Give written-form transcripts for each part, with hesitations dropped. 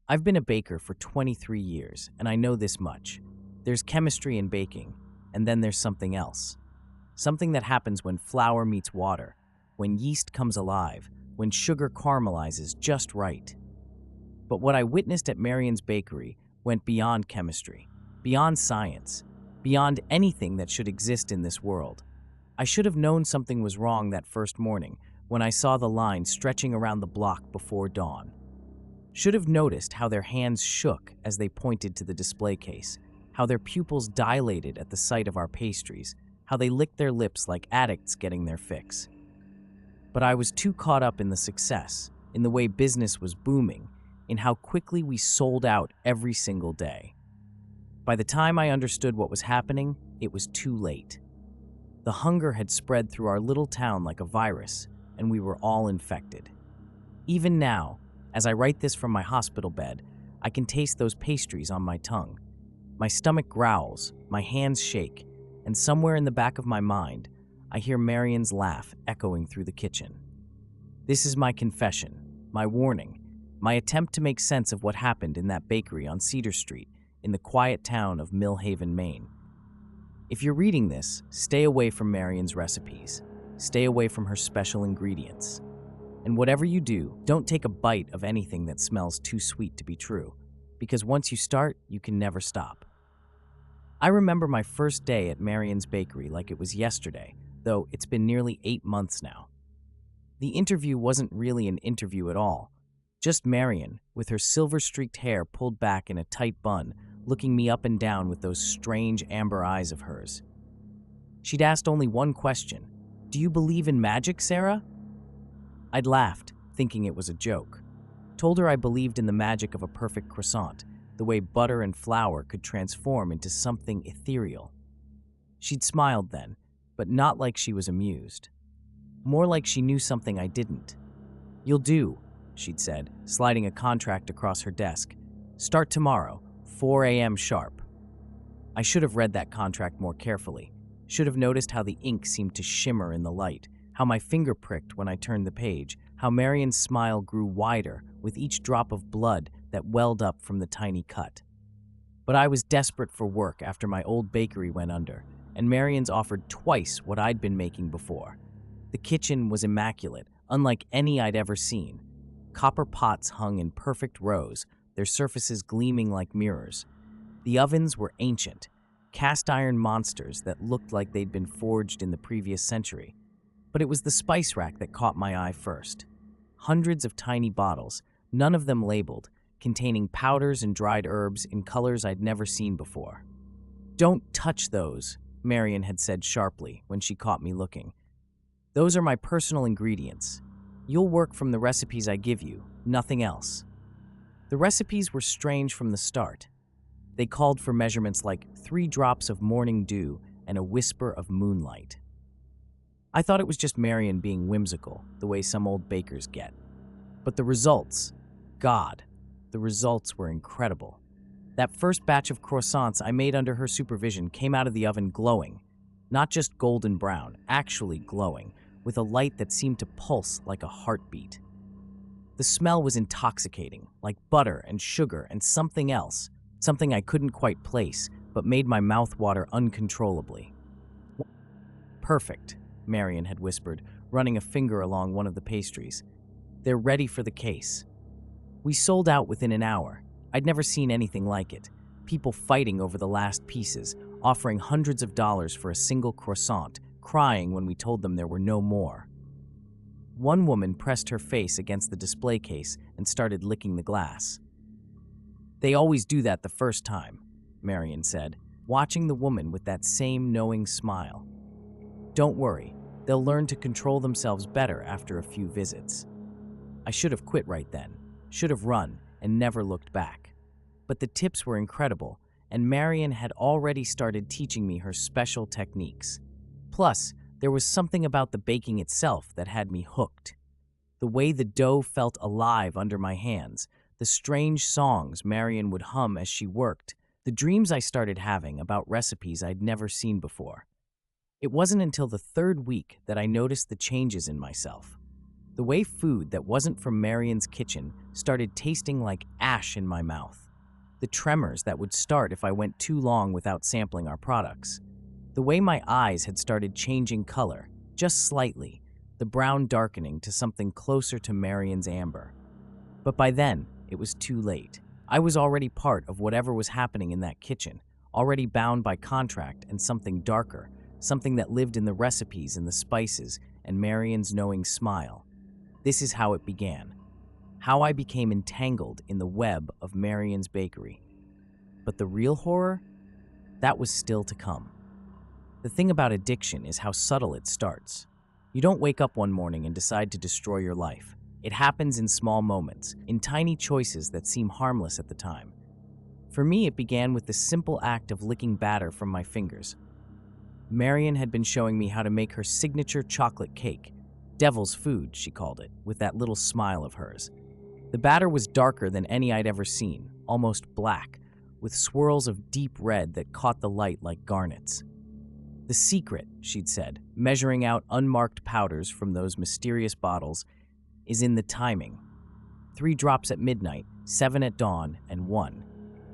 I've been a baker for 23 years, and I know this much. There's chemistry in baking, and then there's something else. Something that happens when flour meets water, when yeast comes alive, when sugar caramelizes just right. But what I witnessed at Marion's bakery went beyond chemistry, beyond science, beyond anything that should exist in this world. I should have known something was wrong that first morning when I saw the line stretching around the block before dawn. Should have noticed how their hands shook as they pointed to the display case, how their pupils dilated at the sight of our pastries, how they licked their lips like addicts getting their fix. But I was too caught up in the success, in the way business was booming, in how quickly we sold out every single day. By the time I understood what was happening, it was too late. The hunger had spread through our little town like a virus, and we were all infected. Even now, as I write this from my hospital bed, I can taste those pastries on my tongue. My stomach growls, my hands shake, and somewhere in the back of my mind, I hear Marion's laugh echoing through the kitchen. This is my confession, my warning, my attempt to make sense of what happened in that bakery on Cedar Street in the quiet town of Mill Haven, Maine. If you're reading this, stay away from Marion's recipes. Stay away from her special ingredients. And whatever you do, don't take a bite of anything that smells too sweet to be true, because once you start, you can never stop. I remember my first day at Marion's bakery like it was yesterday, though it's been nearly 8 months now. The interview wasn't really an interview at all. Just Marion, with her silver-streaked hair pulled back in a tight bun, looking me up and down with those strange amber eyes of hers. She'd asked only one question. "Do you believe in magic, Sarah?" I'd laughed, thinking it was a joke. Told her I believed in the magic of a perfect croissant, the way butter and flour could transform into something ethereal. She'd smiled then, but not like she was amused. More like she knew something I didn't. "You'll do," she'd said, sliding a contract across her desk. "Start tomorrow, 4 a.m. sharp." I should have read that contract more carefully. Should have noticed how the ink seemed to shimmer in the light, how my finger pricked when I turned the page, how Marion's smile grew wider with each drop of blood that welled up from the tiny cut. But I was desperate for work after my old bakery went under, and Marion's offered twice what I'd been making before. The kitchen was immaculate, unlike any I'd ever seen. Copper pots hung in perfect rows, their surfaces gleaming like mirrors. The ovens were ancient, cast-iron monsters that looked like they'd been forged in the previous century. But it was the spice rack that caught my eye first. Hundreds of tiny bottles, none of them labeled, containing powders and dried herbs in colors I'd never seen before. "Don't touch those," Marion had said sharply when she caught me looking. "Those are my personal ingredients. You'll work from the recipes I give you, nothing else." The recipes were strange from the start. They called for measurements like 3 drops of morning dew and a whisper of moonlight. I thought it was just Marion being whimsical, the way some old bakers get. But the results, God, the results were incredible. That first batch of croissants I made under her supervision came out of the oven glowing. Not just golden brown, actually glowing, with a light that seemed to pulse like a heartbeat. The smell was intoxicating, like butter and sugar and something else, something I couldn't quite place, but made my mouth water uncontrollably. "Perfect," Marion had whispered, running a finger along one of the pastries. "They're ready for the case." We sold out within an hour. I'd never seen anything like it. People fighting over the last pieces, offering hundreds of dollars for a single croissant, crying when we told them there were no more. One woman pressed her face against the display case and started licking the glass. "They always do that the first time," Marion said, watching the woman with that same knowing smile. "Don't worry, they'll learn to control themselves better after a few visits." I should have quit right then, should have run and never looked back. But the tips were incredible, and Marion had already started teaching me her special techniques. Plus, there was something about the baking itself that had me hooked. The way the dough felt alive under my hands, the strange songs Marion would hum as she worked, the dreams I started having about recipes I'd never seen before. It wasn't until the 3rd week that I noticed the changes in myself. The way food that wasn't from Marion's kitchen started tasting like ash in my mouth. The tremors that would start if I went too long without sampling our products. The way my eyes had started changing color, just slightly, the brown darkening to something closer to Marion's amber. But by then, it was too late. I was already part of whatever was happening in that kitchen, already bound by contract and something darker, something that lived in the recipes and the spices and Marion's knowing smile. This is how it began. How I became entangled in the web of Marion's bakery. But the real horror? That was still to come. The thing about addiction is how subtle it starts. You don't wake up one morning and decide to destroy your life. It happens in small moments, in tiny choices that seem harmless at the time. For me, it began with the simple act of licking batter from my fingers. Marion had been showing me how to make her signature chocolate cake. Devil's food, she called it, with that little smile of hers. The batter was darker than any I'd ever seen, almost black, with swirls of deep red that caught the light like garnets. The secret, she'd said, measuring out unmarked powders from those mysterious bottles, is in the timing. 3 drops at midnight, 7 at dawn, and 1.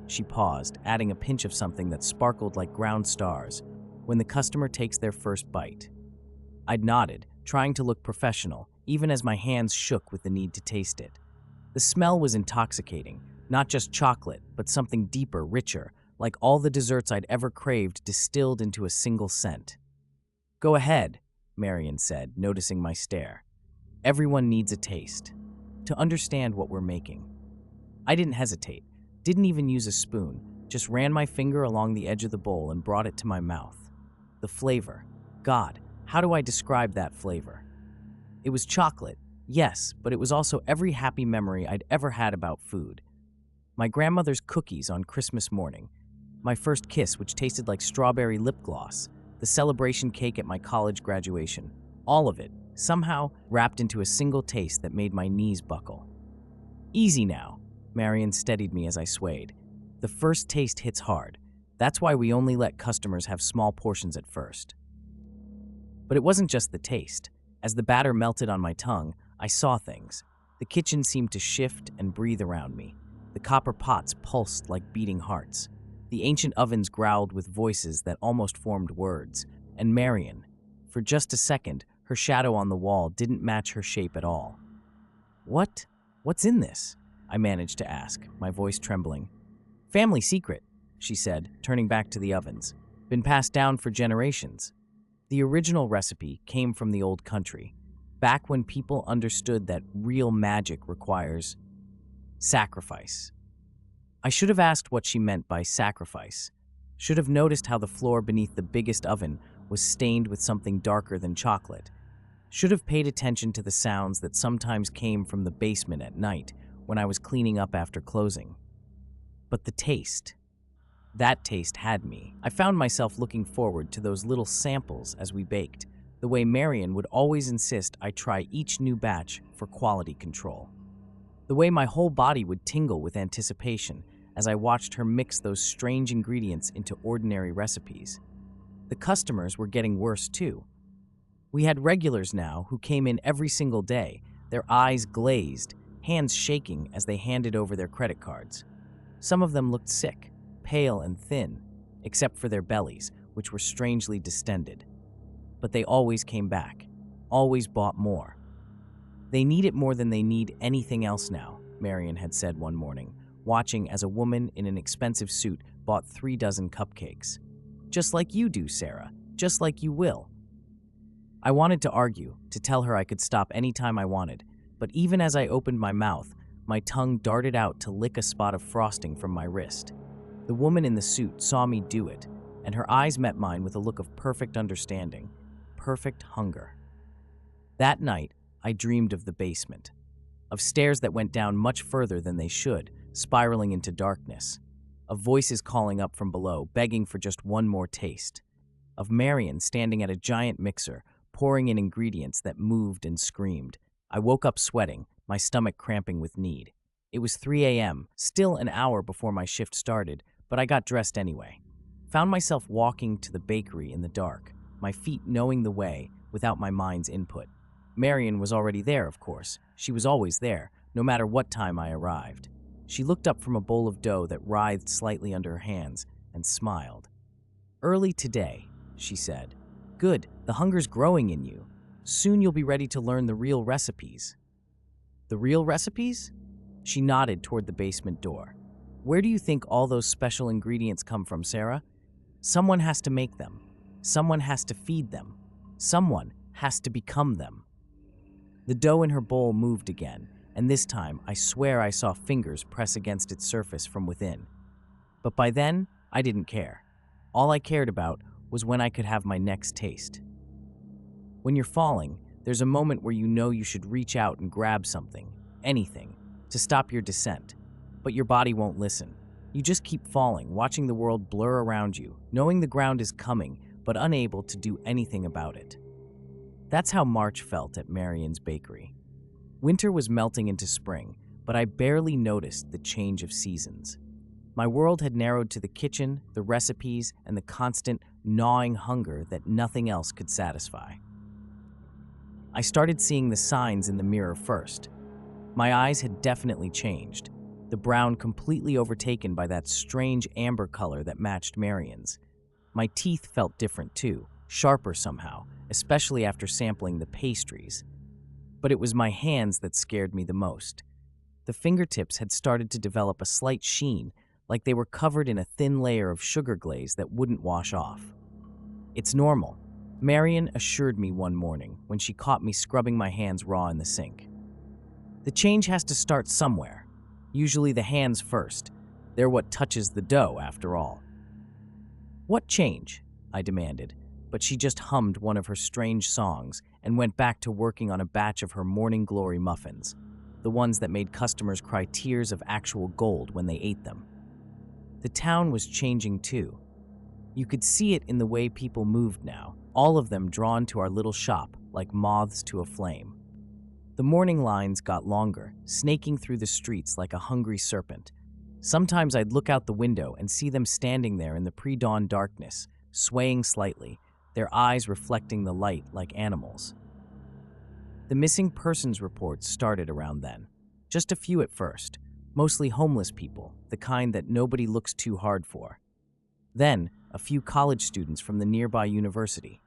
She paused, adding a pinch of something that sparkled like ground stars, when the customer takes their first bite. I'd nodded, trying to look professional, even as my hands shook with the need to taste it. The smell was intoxicating, not just chocolate, but something deeper, richer, like all the desserts I'd ever craved distilled into a single scent. "Go ahead," Marion said, noticing my stare. "Everyone needs a taste, to understand what we're making." I didn't hesitate, didn't even use a spoon, just ran my finger along the edge of the bowl and brought it to my mouth. The flavor. God, how do I describe that flavor? It was chocolate, yes, but it was also every happy memory I'd ever had about food. My grandmother's cookies on Christmas morning, my first kiss which tasted like strawberry lip gloss, the celebration cake at my college graduation, all of it, somehow wrapped into a single taste that made my knees buckle. "Easy now," Marion steadied me as I swayed. "The first taste hits hard. That's why we only let customers have small portions at first." But it wasn't just the taste. As the batter melted on my tongue, I saw things. The kitchen seemed to shift and breathe around me. The copper pots pulsed like beating hearts. The ancient ovens growled with voices that almost formed words. And Marion, for just a second, her shadow on the wall didn't match her shape at all. What's in this?" I managed to ask, my voice trembling. "Family secret," she said, turning back to the ovens. "Been passed down for generations." The original recipe came from the old country, back when people understood that real magic requires sacrifice. I should have asked what she meant by sacrifice. Should have noticed how the floor beneath the biggest oven was stained with something darker than chocolate. Should have paid attention to the sounds that sometimes came from the basement at night when I was cleaning up after closing. But the taste. That taste had me. I found myself looking forward to those little samples as we baked, the way Marion would always insist I try each new batch for quality control. The way my whole body would tingle with anticipation as I watched her mix those strange ingredients into ordinary recipes. The customers were getting worse too. We had regulars now who came in every single day, their eyes glazed, hands shaking as they handed over their credit cards. Some of them looked sick, pale and thin, except for their bellies, which were strangely distended. But they always came back, always bought more. "They need it more than they need anything else now," Marion had said one morning, watching as a woman in an expensive suit bought 3 dozen cupcakes. "Just like you do, Sarah, just like you will." I wanted to argue, to tell her I could stop any time I wanted, but even as I opened my mouth, my tongue darted out to lick a spot of frosting from my wrist. The woman in the suit saw me do it, and her eyes met mine with a look of perfect understanding, perfect hunger. That night, I dreamed of the basement, of stairs that went down much further than they should, spiraling into darkness, of voices calling up from below, begging for just one more taste, of Marion standing at a giant mixer, pouring in ingredients that moved and screamed. I woke up sweating, my stomach cramping with need. It was 3 a.m., still an hour before my shift started, but I got dressed anyway. Found myself walking to the bakery in the dark, my feet knowing the way without my mind's input. Marion was already there, of course. She was always there, no matter what time I arrived. She looked up from a bowl of dough that writhed slightly under her hands and smiled. "Early today," she said. "Good, the hunger's growing in you. Soon you'll be ready to learn the real recipes." "The real recipes?" She nodded toward the basement door. "Where do you think all those special ingredients come from, Sarah? Someone has to make them. Someone has to feed them. Someone has to become them." The dough in her bowl moved again, and this time I swear I saw fingers press against its surface from within. But by then, I didn't care. All I cared about was when I could have my next taste. When you're falling, there's a moment where you know you should reach out and grab something, anything, to stop your descent. But your body won't listen. You just keep falling, watching the world blur around you, knowing the ground is coming, but unable to do anything about it. That's how March felt at Marion's Bakery. Winter was melting into spring, but I barely noticed the change of seasons. My world had narrowed to the kitchen, the recipes, and the constant, gnawing hunger that nothing else could satisfy. I started seeing the signs in the mirror first. My eyes had definitely changed, the brown completely overtaken by that strange amber color that matched Marion's. My teeth felt different too, sharper somehow, especially after sampling the pastries. But it was my hands that scared me the most. The fingertips had started to develop a slight sheen, like they were covered in a thin layer of sugar glaze that wouldn't wash off. "It's normal," Marion assured me one morning when she caught me scrubbing my hands raw in the sink. "The change has to start somewhere. Usually the hands first. They're what touches the dough, after all." "What change?" I demanded, but she just hummed one of her strange songs and went back to working on a batch of her morning glory muffins, the ones that made customers cry tears of actual gold when they ate them. The town was changing too. You could see it in the way people moved now, all of them drawn to our little shop like moths to a flame. The morning lines got longer, snaking through the streets like a hungry serpent. Sometimes I'd look out the window and see them standing there in the pre-dawn darkness, swaying slightly, their eyes reflecting the light like animals. The missing persons reports started around then. Just a few at first, mostly homeless people, the kind that nobody looks too hard for. Then, a few college students from the nearby university.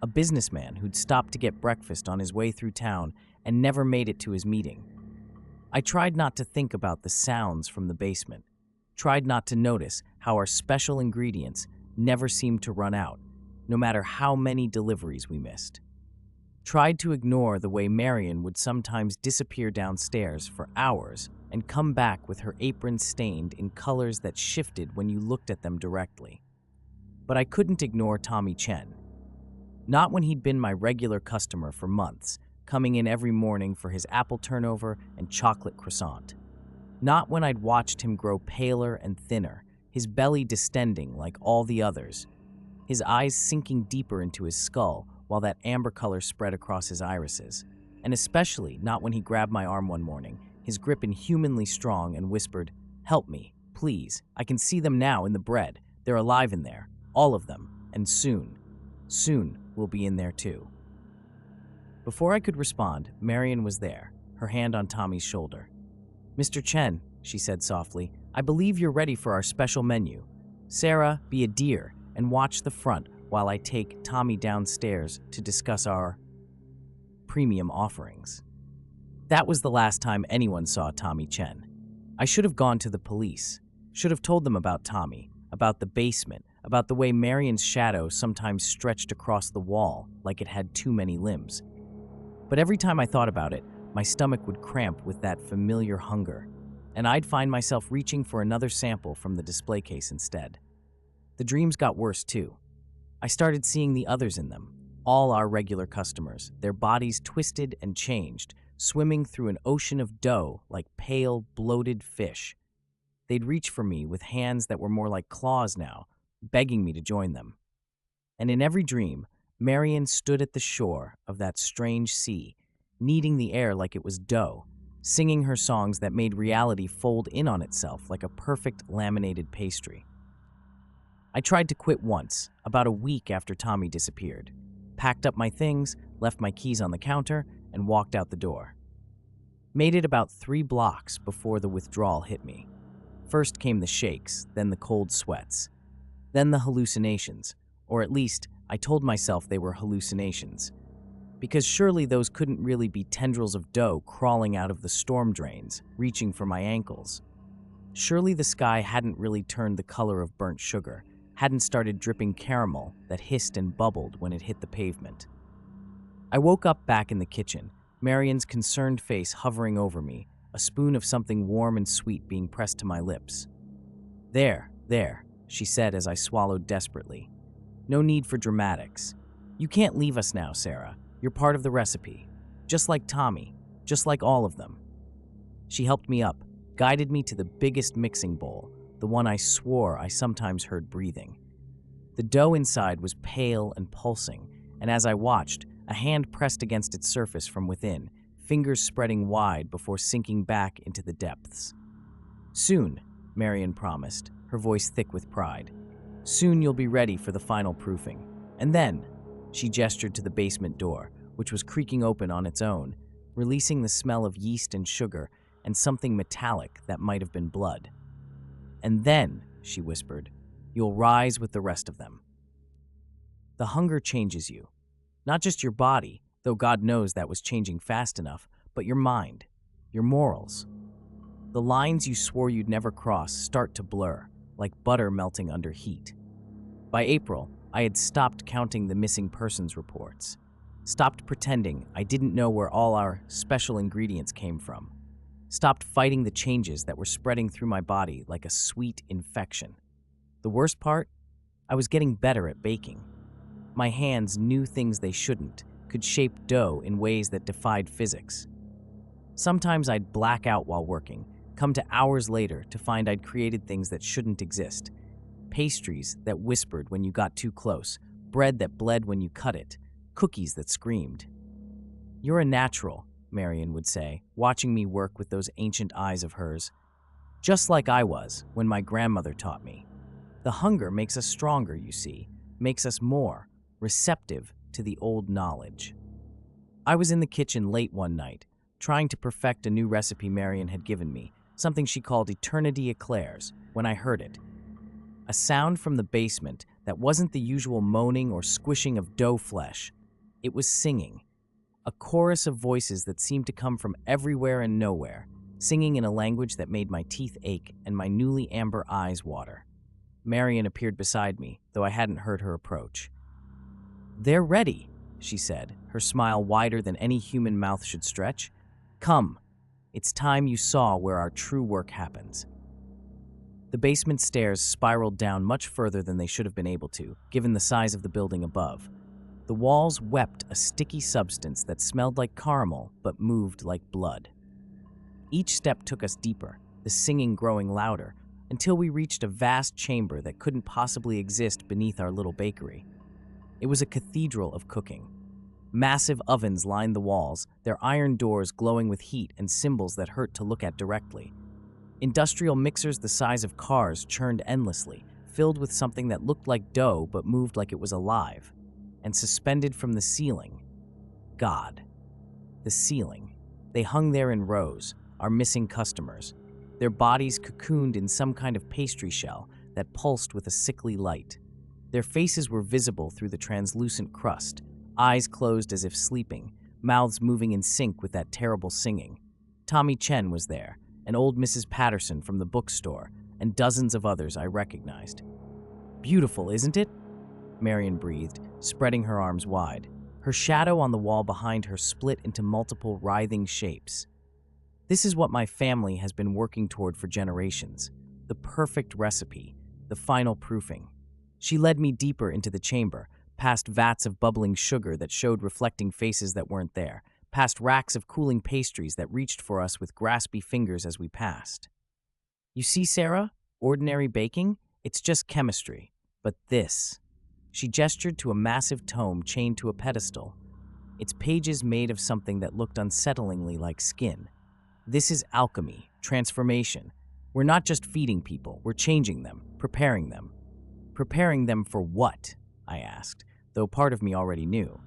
A businessman who'd stopped to get breakfast on his way through town and never made it to his meeting. I tried not to think about the sounds from the basement, tried not to notice how our special ingredients never seemed to run out, no matter how many deliveries we missed. Tried to ignore the way Marion would sometimes disappear downstairs for hours and come back with her apron stained in colors that shifted when you looked at them directly. But I couldn't ignore Tommy Chen. Not when he'd been my regular customer for months, coming in every morning for his apple turnover and chocolate croissant. Not when I'd watched him grow paler and thinner, his belly distending like all the others, his eyes sinking deeper into his skull while that amber color spread across his irises. And especially not when he grabbed my arm one morning, his grip inhumanly strong, and whispered, "Help me, please. I can see them now in the bread. They're alive in there, all of them, and soon we'll be in there too." Before I could respond, Marion was there, her hand on Tommy's shoulder. "Mr. Chen," she said softly, "I believe you're ready for our special menu. Sarah, be a dear and watch the front while I take Tommy downstairs to discuss our premium offerings." That was the last time anyone saw Tommy Chen. I should have gone to the police, should have told them about Tommy, about the basement, about the way Marion's shadow sometimes stretched across the wall like it had too many limbs. But every time I thought about it, my stomach would cramp with that familiar hunger, and I'd find myself reaching for another sample from the display case instead. The dreams got worse too. I started seeing the others in them, all our regular customers, their bodies twisted and changed, swimming through an ocean of dough like pale, bloated fish. They'd reach for me with hands that were more like claws now, begging me to join them. And in every dream, Marion stood at the shore of that strange sea, kneading the air like it was dough, singing her songs that made reality fold in on itself like a perfect laminated pastry. I tried to quit once, about a week after Tommy disappeared. Packed up my things, left my keys on the counter, and walked out the door. Made it about 3 blocks before the withdrawal hit me. First came the shakes, then the cold sweats, then the hallucinations, or at least I told myself they were hallucinations, because surely those couldn't really be tendrils of dough crawling out of the storm drains, reaching for my ankles. Surely the sky hadn't really turned the color of burnt sugar, hadn't started dripping caramel that hissed and bubbled when it hit the pavement. I woke up back in the kitchen, Marion's concerned face hovering over me, a spoon of something warm and sweet being pressed to my lips. There, she said as I swallowed desperately. No need for dramatics. You can't leave us now, Sarah. You're part of the recipe. Just like Tommy, just like all of them. She helped me up, guided me to the biggest mixing bowl, the one I swore I sometimes heard breathing. The dough inside was pale and pulsing, and as I watched, a hand pressed against its surface from within, fingers spreading wide before sinking back into the depths. Soon, Marion promised, her voice thick with pride. Soon you'll be ready for the final proofing. And then, she gestured to the basement door, which was creaking open on its own, releasing the smell of yeast and sugar and something metallic that might have been blood. And then, she whispered, you'll rise with the rest of them. The hunger changes you. Not just your body, though God knows that was changing fast enough, but your mind, your morals. The lines you swore you'd never cross start to blur, like butter melting under heat. By April, I had stopped counting the missing persons reports, stopped pretending I didn't know where all our special ingredients came from, stopped fighting the changes that were spreading through my body like a sweet infection. The worst part? I was getting better at baking. My hands knew things they shouldn't, could shape dough in ways that defied physics. Sometimes I'd black out while working, come to hours later to find I'd created things that shouldn't exist. Pastries that whispered when you got too close, bread that bled when you cut it, cookies that screamed. You're a natural, Marion would say, watching me work with those ancient eyes of hers. Just like I was when my grandmother taught me. The hunger makes us stronger, you see, makes us more receptive to the old knowledge. I was in the kitchen late one night, trying to perfect a new recipe Marion had given me, something she called Eternity Eclairs, when I heard it. A sound from the basement that wasn't the usual moaning or squishing of dough flesh. It was singing. A chorus of voices that seemed to come from everywhere and nowhere, singing in a language that made my teeth ache and my newly amber eyes water. Marion appeared beside me, though I hadn't heard her approach. They're ready, she said, her smile wider than any human mouth should stretch. Come, it's time you saw where our true work happens. The basement stairs spiraled down much further than they should have been able to, given the size of the building above. The walls wept a sticky substance that smelled like caramel but moved like blood. Each step took us deeper, the singing growing louder, until we reached a vast chamber that couldn't possibly exist beneath our little bakery. It was a cathedral of cooking. Massive ovens lined the walls, their iron doors glowing with heat and symbols that hurt to look at directly. Industrial mixers the size of cars churned endlessly, filled with something that looked like dough but moved like it was alive. And suspended from the ceiling, God. The ceiling. They hung there in rows, our missing customers, their bodies cocooned in some kind of pastry shell that pulsed with a sickly light. Their faces were visible through the translucent crust, eyes closed as if sleeping, mouths moving in sync with that terrible singing. Tommy Chen was there, and old Mrs. Patterson from the bookstore, and dozens of others I recognized. Beautiful, isn't it? Marion breathed, spreading her arms wide. Her shadow on the wall behind her split into multiple writhing shapes. This is what my family has been working toward for generations. The perfect recipe, the final proofing. She led me deeper into the chamber, past vats of bubbling sugar that showed reflecting faces that weren't there, past racks of cooling pastries that reached for us with graspy fingers as we passed. You see, Sarah, ordinary baking, it's just chemistry. But this... She gestured to a massive tome chained to a pedestal, its pages made of something that looked unsettlingly like skin. This is alchemy, transformation. We're not just feeding people, we're changing them, preparing them. Preparing them for what? I asked, though part of me already knew.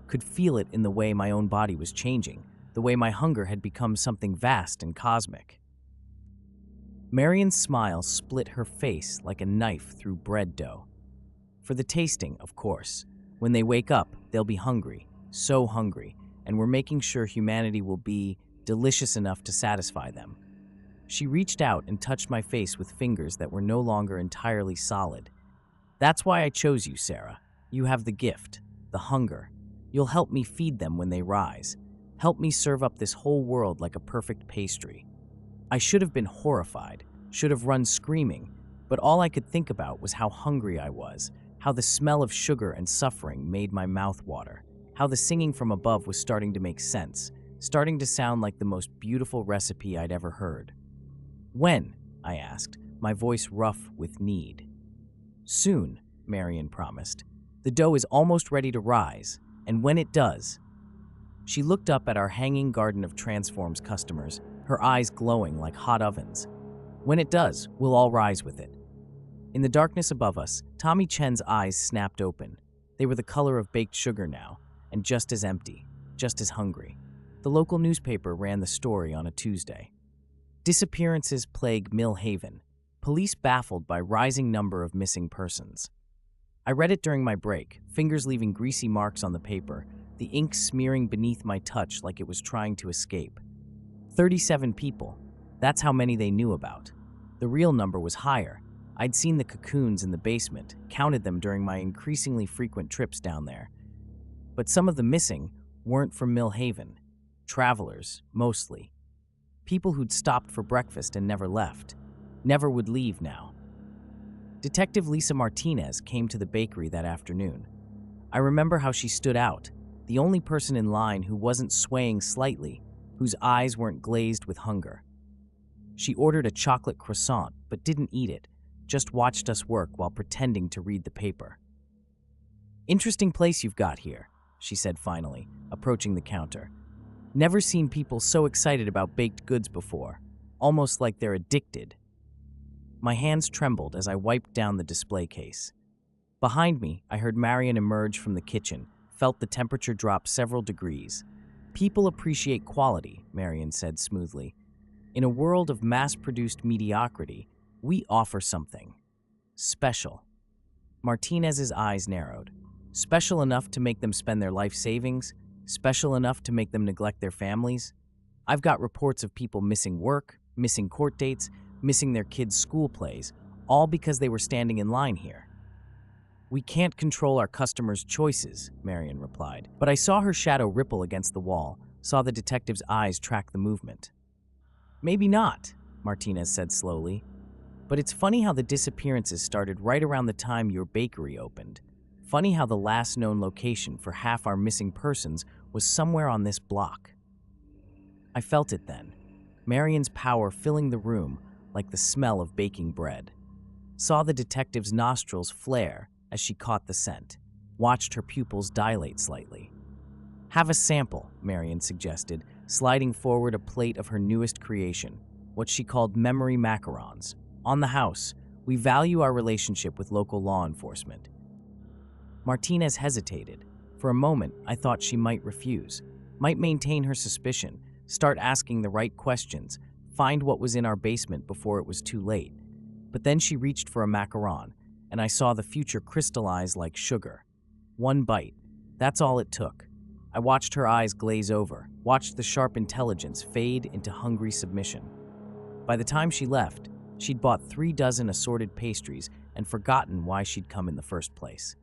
could feel it in the way my own body was changing, the way my hunger had become something vast and cosmic. Marion's smile split her face like a knife through bread dough. For the tasting, of course. When they wake up, they'll be hungry, so hungry, and we're making sure humanity will be delicious enough to satisfy them. She reached out and touched my face with fingers that were no longer entirely solid. That's why I chose you, Sarah. You have the gift, the hunger. You'll help me feed them when they rise. Help me serve up this whole world like a perfect pastry. I should have been horrified, should have run screaming, but all I could think about was how hungry I was, how the smell of sugar and suffering made my mouth water, how the singing from above was starting to make sense, starting to sound like the most beautiful recipe I'd ever heard. When? I asked, my voice rough with need. Soon, Marion promised. The dough is almost ready to rise, and when it does... She looked up at our hanging garden of Transforms customers, her eyes glowing like hot ovens. When it does, we'll all rise with it. In the darkness above us, Tommy Chen's eyes snapped open. They were the color of baked sugar now, and just as empty, just as hungry. The local newspaper ran the story on a Tuesday. Disappearances plague Mill Haven. Police baffled by rising number of missing persons. I read it during my break, fingers leaving greasy marks on the paper, the ink smearing beneath my touch like it was trying to escape. 37 people. That's how many they knew about. The real number was higher. I'd seen the cocoons in the basement, counted them during my increasingly frequent trips down there. But some of the missing weren't from Mill Haven. Travelers, mostly. People who'd stopped for breakfast and never left. Never would leave now. Detective Lisa Martinez came to the bakery that afternoon. I remember how she stood out, the only person in line who wasn't swaying slightly, whose eyes weren't glazed with hunger. She ordered a chocolate croissant, but didn't eat it, just watched us work while pretending to read the paper. Interesting place you've got here, she said finally, approaching the counter. Never seen people so excited about baked goods before, almost like they're addicted. My hands trembled as I wiped down the display case. Behind me, I heard Marion emerge from the kitchen, felt the temperature drop several degrees. People appreciate quality, Marion said smoothly. In a world of mass-produced mediocrity, we offer something special. Martinez's eyes narrowed. Special enough to make them spend their life savings? Special enough to make them neglect their families? I've got reports of people missing work, missing court dates, missing their kids' school plays, all because they were standing in line here. We can't control our customers' choices, Marion replied, but I saw her shadow ripple against the wall, saw the detective's eyes track the movement. Maybe not, Martinez said slowly, but it's funny how the disappearances started right around the time your bakery opened. Funny how the last known location for half our missing persons was somewhere on this block. I felt it then, Marion's power filling the room like the smell of baking bread. Saw the detective's nostrils flare as she caught the scent, watched her pupils dilate slightly. Have a sample, Marion suggested, sliding forward a plate of her newest creation, what she called memory macarons. On the house, we value our relationship with local law enforcement. Martinez hesitated. For a moment, I thought she might refuse, might maintain her suspicion, start asking the right questions, find what was in our basement before it was too late. But then she reached for a macaron, and I saw the future crystallize like sugar. One bite. That's all it took. I watched her eyes glaze over, watched the sharp intelligence fade into hungry submission. By the time she left, she'd bought 36 assorted pastries and forgotten why she'd come in the first place.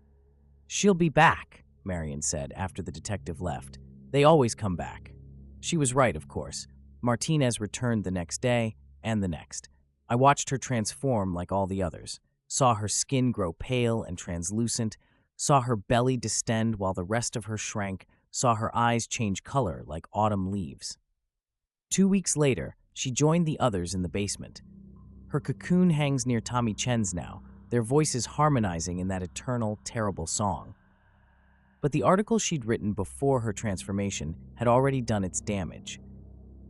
She'll be back, Marion said after the detective left. They always come back. She was right, of course. Martinez returned the next day and the next. I watched her transform like all the others, saw her skin grow pale and translucent, saw her belly distend while the rest of her shrank, saw her eyes change color like autumn leaves. 2 weeks later, she joined the others in the basement. Her cocoon hangs near Tommy Chen's now, their voices harmonizing in that eternal, terrible song. But the article she'd written before her transformation had already done its damage.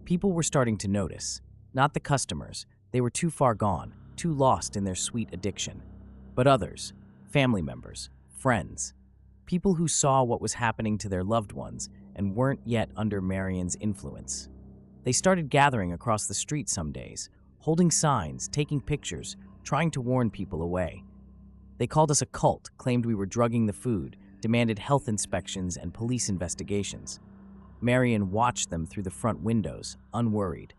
People were starting to notice. Not the customers. They were too far gone, too lost in their sweet addiction. But others, family members, friends. People who saw what was happening to their loved ones and weren't yet under Marion's influence. They started gathering across the street some days, holding signs, taking pictures, trying to warn people away. They called us a cult, claimed we were drugging the food, demanded health inspections and police investigations. Marion watched them through the front windows, unworried.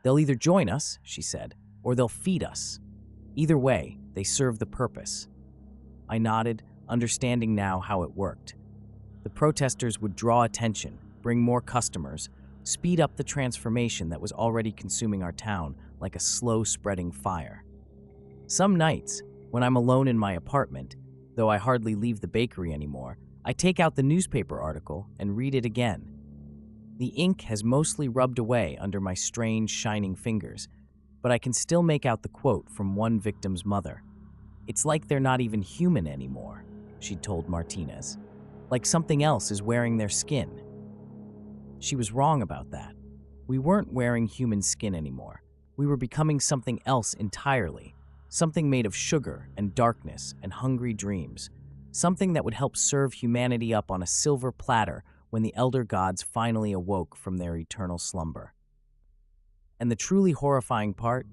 "They'll either join us," she said, "or they'll feed us. Either way, they serve the purpose." I nodded, understanding now how it worked. The protesters would draw attention, bring more customers, speed up the transformation that was already consuming our town like a slow-spreading fire. Some nights, when I'm alone in my apartment, though I hardly leave the bakery anymore, I take out the newspaper article and read it again. The ink has mostly rubbed away under my strange, shining fingers, but I can still make out the quote from one victim's mother. "It's like they're not even human anymore," she told Martinez. "Like something else is wearing their skin." She was wrong about that. We weren't wearing human skin anymore. We were becoming something else entirely, something made of sugar and darkness and hungry dreams, something that would help serve humanity up on a silver platter when the elder gods finally awoke from their eternal slumber. And the truly horrifying part,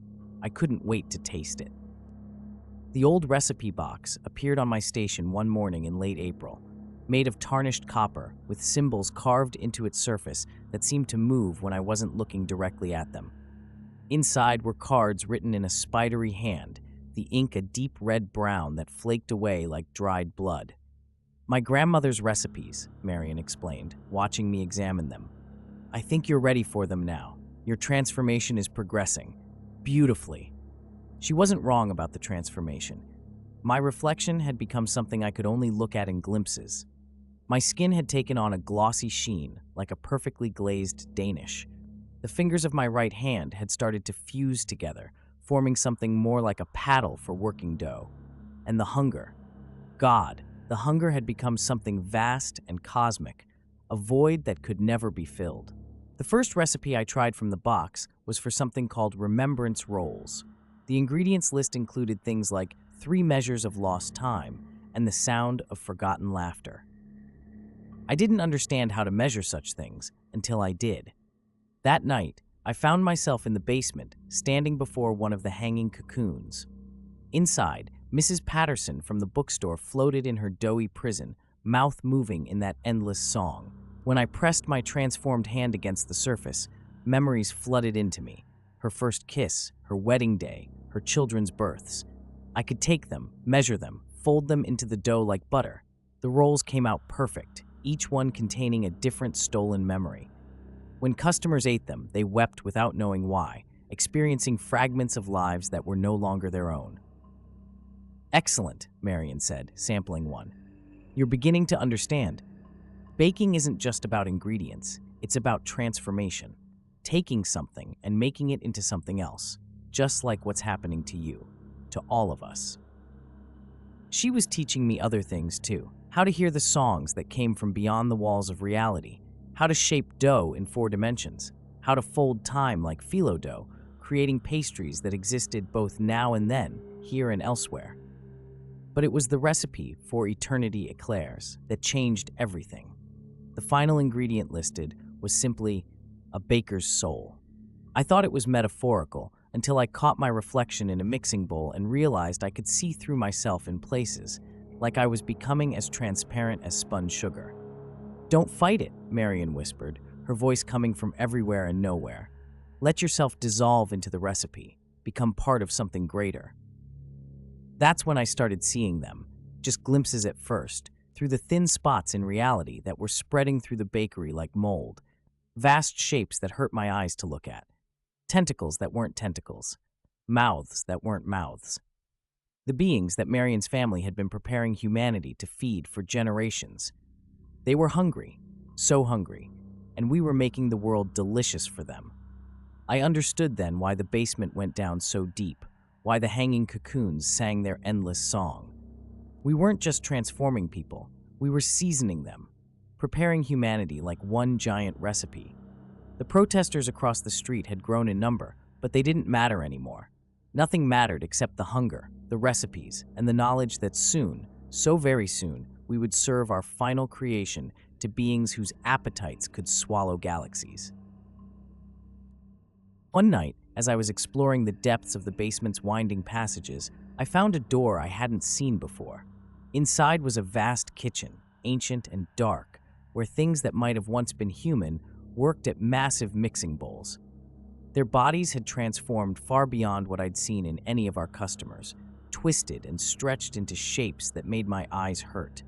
I couldn't wait to taste it. The old recipe box appeared on my station one morning in late April, made of tarnished copper with symbols carved into its surface that seemed to move when I wasn't looking directly at them. Inside were cards written in a spidery hand, the ink a deep red-brown that flaked away like dried blood. "My grandmother's recipes," Marion explained, watching me examine them. "I think you're ready for them now. Your transformation is progressing. Beautifully." She wasn't wrong about the transformation. My reflection had become something I could only look at in glimpses. My skin had taken on a glossy sheen, like a perfectly glazed Danish. The fingers of my right hand had started to fuse together, forming something more like a paddle for working dough. And the hunger. God, the hunger had become something vast and cosmic, a void that could never be filled. The first recipe I tried from the box was for something called remembrance rolls. The ingredients list included things like 3 measures of lost time and the sound of forgotten laughter. I didn't understand how to measure such things until I did. That night, I found myself in the basement, standing before one of the hanging cocoons. Inside, Mrs. Patterson from the bookstore floated in her doughy prison, mouth moving in that endless song. When I pressed my transformed hand against the surface, memories flooded into me. Her first kiss, her wedding day, her children's births. I could take them, measure them, fold them into the dough like butter. The rolls came out perfect, each one containing a different stolen memory. When customers ate them, they wept without knowing why, experiencing fragments of lives that were no longer their own. "Excellent," Marion said, sampling one. "You're beginning to understand. Baking isn't just about ingredients, it's about transformation. Taking something and making it into something else, just like what's happening to you, to all of us." She was teaching me other things too, how to hear the songs that came from beyond the walls of reality, how to shape dough in 4 dimensions, how to fold time like phyllo dough, creating pastries that existed both now and then, here and elsewhere. But it was the recipe for eternity eclairs that changed everything. The final ingredient listed was simply a baker's soul. I thought it was metaphorical until I caught my reflection in a mixing bowl and realized I could see through myself in places, like I was becoming as transparent as spun sugar. "Don't fight it," Marion whispered, her voice coming from everywhere and nowhere. "Let yourself dissolve into the recipe, become part of something greater." That's when I started seeing them, just glimpses at first, through the thin spots in reality that were spreading through the bakery like mold. Vast shapes that hurt my eyes to look at. Tentacles that weren't tentacles. Mouths that weren't mouths. The beings that Marion's family had been preparing humanity to feed for generations. They were hungry, so hungry, and we were making the world delicious for them. I understood then why the basement went down so deep, why the hanging cocoons sang their endless song. We weren't just transforming people, we were seasoning them, preparing humanity like one giant recipe. The protesters across the street had grown in number, but they didn't matter anymore. Nothing mattered except the hunger, the recipes, and the knowledge that soon, so very soon, we would serve our final creation to beings whose appetites could swallow galaxies. One night, as I was exploring the depths of the basement's winding passages, I found a door I hadn't seen before. Inside was a vast kitchen, ancient and dark, where things that might have once been human worked at massive mixing bowls. Their bodies had transformed far beyond what I'd seen in any of our customers, twisted and stretched into shapes that made my eyes hurt.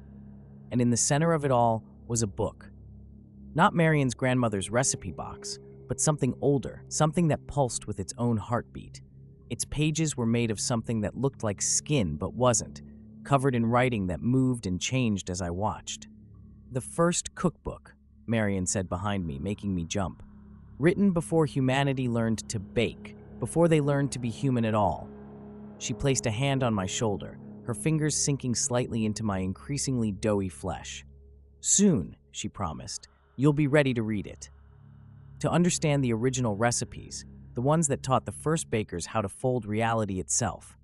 And in the center of it all was a book. Not Marion's grandmother's recipe box, but something older, something that pulsed with its own heartbeat. Its pages were made of something that looked like skin but wasn't, covered in writing that moved and changed as I watched. "The first cookbook," Marion said behind me, making me jump. "Written before humanity learned to bake, before they learned to be human at all." She placed a hand on my shoulder, her fingers sinking slightly into my increasingly doughy flesh. "Soon," she promised, "you'll be ready to read it. To understand the original recipes, the ones that taught the first bakers how to fold reality itself."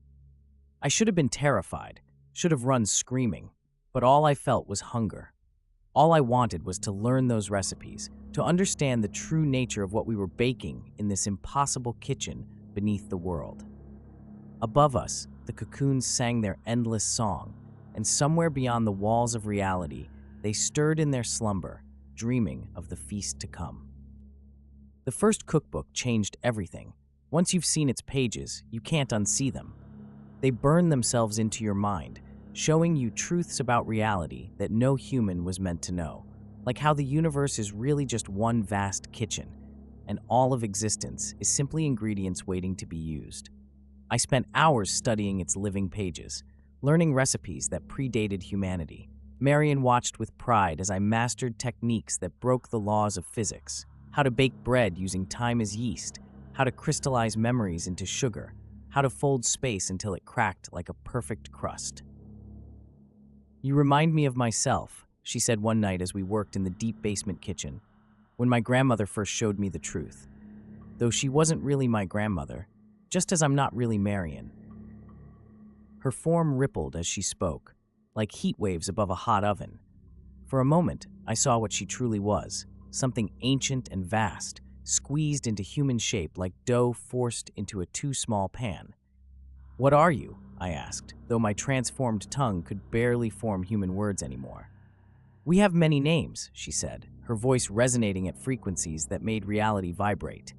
I should have been terrified, should have run screaming, but all I felt was hunger. All I wanted was to learn those recipes, to understand the true nature of what we were baking in this impossible kitchen beneath the world. Above us, the cocoons sang their endless song, and somewhere beyond the walls of reality, they stirred in their slumber, dreaming of the feast to come. The first cookbook changed everything. Once you've seen its pages, you can't unsee them. They burn themselves into your mind, showing you truths about reality that no human was meant to know, like how the universe is really just one vast kitchen, and all of existence is simply ingredients waiting to be used. I spent hours studying its living pages, learning recipes that predated humanity. Marion watched with pride as I mastered techniques that broke the laws of physics: how to bake bread using time as yeast, how to crystallize memories into sugar, how to fold space until it cracked like a perfect crust. "You remind me of myself," she said one night as we worked in the deep basement kitchen, "when my grandmother first showed me the truth. Though she wasn't really my grandmother, just as I'm not really Marion." Her form rippled as she spoke, like heat waves above a hot oven. For a moment, I saw what she truly was: something ancient and vast, squeezed into human shape like dough forced into a too small pan. "What are you?" I asked, though my transformed tongue could barely form human words anymore. "We have many names," she said, her voice resonating at frequencies that made reality vibrate.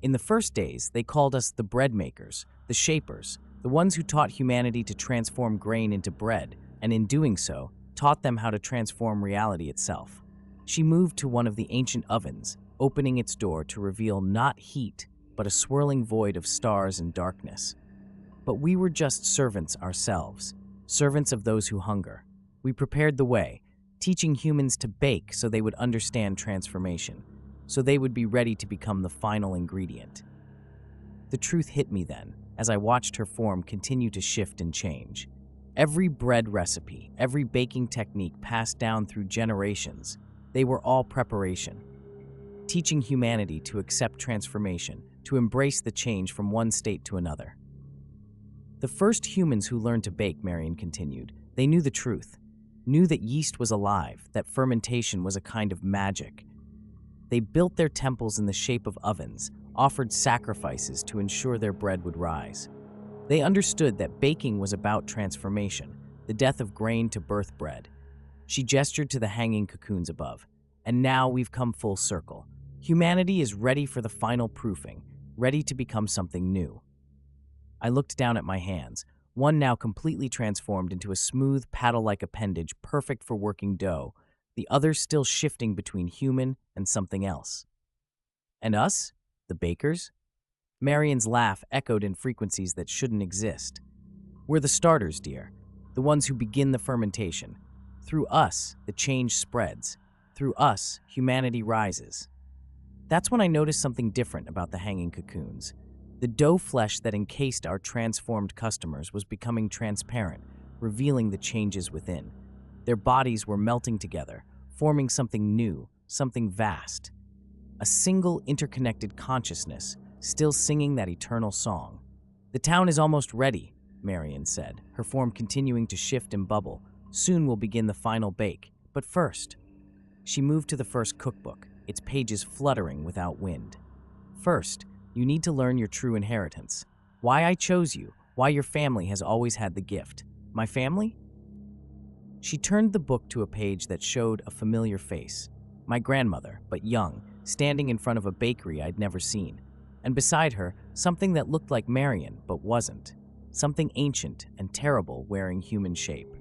"In the first days, they called us the bread makers, the shapers, the ones who taught humanity to transform grain into bread, and in doing so, taught them how to transform reality itself." She moved to one of the ancient ovens, opening its door to reveal not heat, but a swirling void of stars and darkness. But we were just servants ourselves, servants of those who hunger. We prepared the way, teaching humans to bake so they would understand transformation, so they would be ready to become the final ingredient. The truth hit me then, as I watched her form continue to shift and change. Every bread recipe, every baking technique passed down through generations, they were all preparation, teaching humanity to accept transformation, to embrace the change from one state to another. "The first humans who learned to bake," Marion continued, "they knew the truth, knew that yeast was alive, that fermentation was a kind of magic. They built their temples in the shape of ovens, offered sacrifices to ensure their bread would rise. They understood that baking was about transformation, the death of grain to birth bread." She gestured to the hanging cocoons above. "And now we've come full circle. Humanity is ready for the final proofing, ready to become something new." I looked down at my hands, one now completely transformed into a smooth, paddle-like appendage perfect for working dough, the other still shifting between human and something else. "And us? The bakers?" Marion's laugh echoed in frequencies that shouldn't exist. "We're the starters, dear, the ones who begin the fermentation. Through us, the change spreads. Through us, humanity rises." That's when I noticed something different about the hanging cocoons. The dough flesh that encased our transformed customers was becoming transparent, revealing the changes within. Their bodies were melting together, forming something new, something vast. A single interconnected consciousness, still singing that eternal song. "The town is almost ready," Marion said, her form continuing to shift and bubble, Soon we'll begin the final bake. But first, she moved to the first cookbook, its pages fluttering without wind. First, you need to learn your true inheritance. Why I chose you, why your family has always had the gift. My family? She turned the book to a page that showed a familiar face. My grandmother, but young, standing in front of a bakery I'd never seen. And beside her, something that looked like Marion, but wasn't. Something ancient and terrible wearing human shape.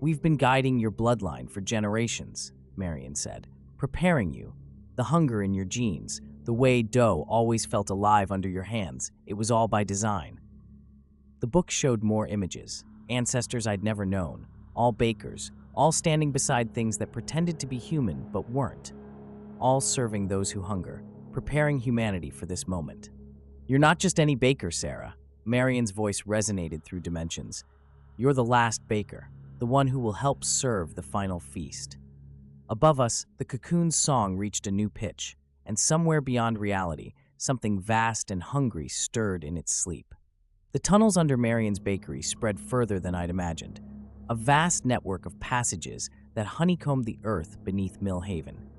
We've been guiding your bloodline for generations, Marion said, preparing you. The hunger in your genes, the way dough always felt alive under your hands, it was all by design. The book showed more images, ancestors I'd never known, all bakers, all standing beside things that pretended to be human but weren't, all serving those who hunger, preparing humanity for this moment. You're not just any baker, Sarah. Marion's voice resonated through dimensions. You're the last baker, the one who will help serve the final feast. Above us, the cocoon's song reached a new pitch, and somewhere beyond reality, something vast and hungry stirred in its sleep. The tunnels under Marion's bakery spread further than I'd imagined, a vast network of passages that honeycombed the earth beneath Mill Haven.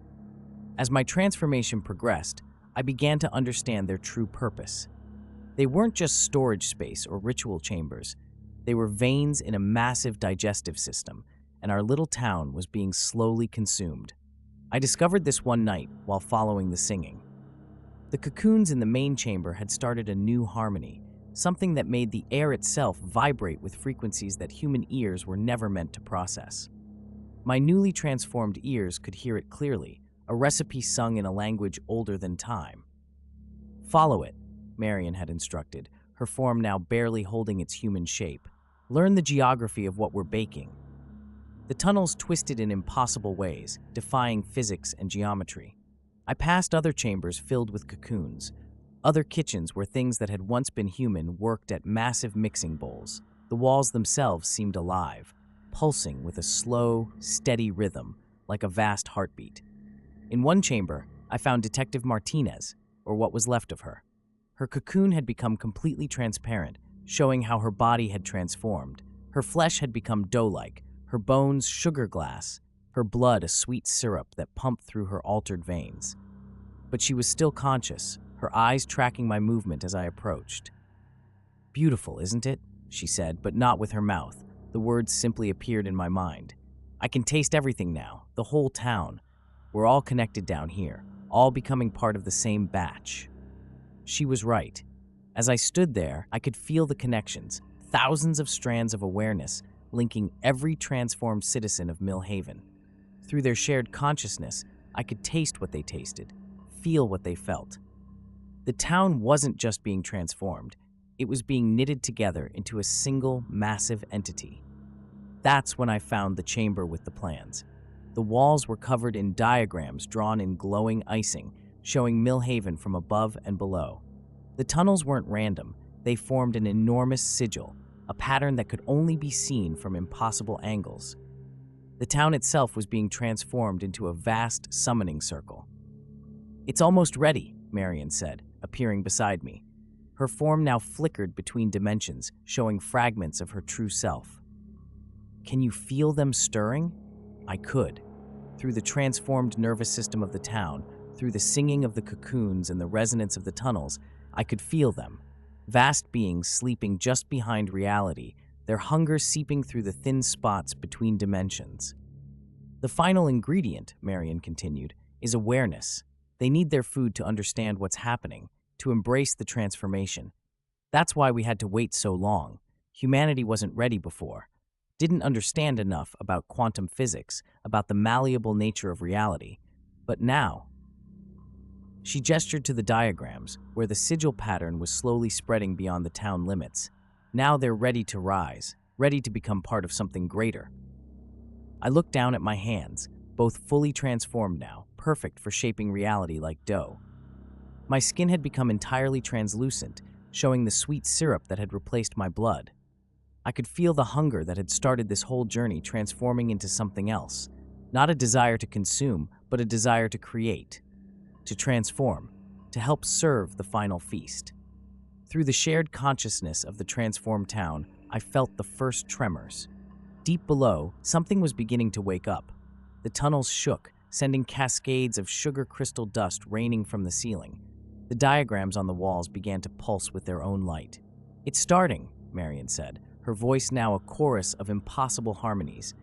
As my transformation progressed, I began to understand their true purpose. They weren't just storage space or ritual chambers. They were veins in a massive digestive system, and our little town was being slowly consumed. I discovered this one night while following the singing. The cocoons in the main chamber had started a new harmony, something that made the air itself vibrate with frequencies that human ears were never meant to process. My newly transformed ears could hear it clearly, a recipe sung in a language older than time. Follow it, Marion had instructed, her form now barely holding its human shape. Learn the geography of what we're baking. The tunnels twisted in impossible ways, defying physics and geometry. I passed other chambers filled with cocoons, other kitchens where things that had once been human worked at massive mixing bowls. The walls themselves seemed alive, pulsing with a slow, steady rhythm, like a vast heartbeat. In one chamber, I found Detective Martinez, or what was left of her. Her cocoon had become completely transparent, showing how her body had transformed. Her flesh had become dough-like, her bones sugar glass, her blood a sweet syrup that pumped through her altered veins. But she was still conscious, her eyes tracking my movement as I approached. "Beautiful, isn't it?" she said, but not with her mouth. The words simply appeared in my mind. "I can taste everything now, the whole town. We're all connected down here, all becoming part of the same batch." She was right. As I stood there, I could feel the connections, thousands of strands of awareness linking every transformed citizen of Mill Haven. Through their shared consciousness, I could taste what they tasted, feel what they felt. The town wasn't just being transformed, it was being knitted together into a single, massive entity. That's when I found the chamber with the plans. The walls were covered in diagrams drawn in glowing icing, showing Mill Haven from above and below. The tunnels weren't random, they formed an enormous sigil, a pattern that could only be seen from impossible angles. The town itself was being transformed into a vast summoning circle. "It's almost ready," Marion said, appearing beside me. Her form now flickered between dimensions, showing fragments of her true self. "Can you feel them stirring?" I could. Through the transformed nervous system of the town, through the singing of the cocoons and the resonance of the tunnels, I could feel them. Vast beings sleeping just behind reality, their hunger seeping through the thin spots between dimensions. "The final ingredient," Marion continued, "is awareness. They need their food to understand what's happening, to embrace the transformation. That's why we had to wait so long. Humanity wasn't ready before, didn't understand enough about quantum physics, about the malleable nature of reality. But now..." She gestured to the diagrams, where the sigil pattern was slowly spreading beyond the town limits. "Now they're ready to rise, ready to become part of something greater." I looked down at my hands, both fully transformed now, perfect for shaping reality like dough. My skin had become entirely translucent, showing the sweet syrup that had replaced my blood. I could feel the hunger that had started this whole journey transforming into something else. Not a desire to consume, but a desire to create, to transform, to help serve the final feast. Through the shared consciousness of the transformed town, I felt the first tremors. Deep below, something was beginning to wake up. The tunnels shook, sending cascades of sugar crystal dust raining from the ceiling. The diagrams on the walls began to pulse with their own light. "It's starting," Marion said, her voice now a chorus of impossible harmonies.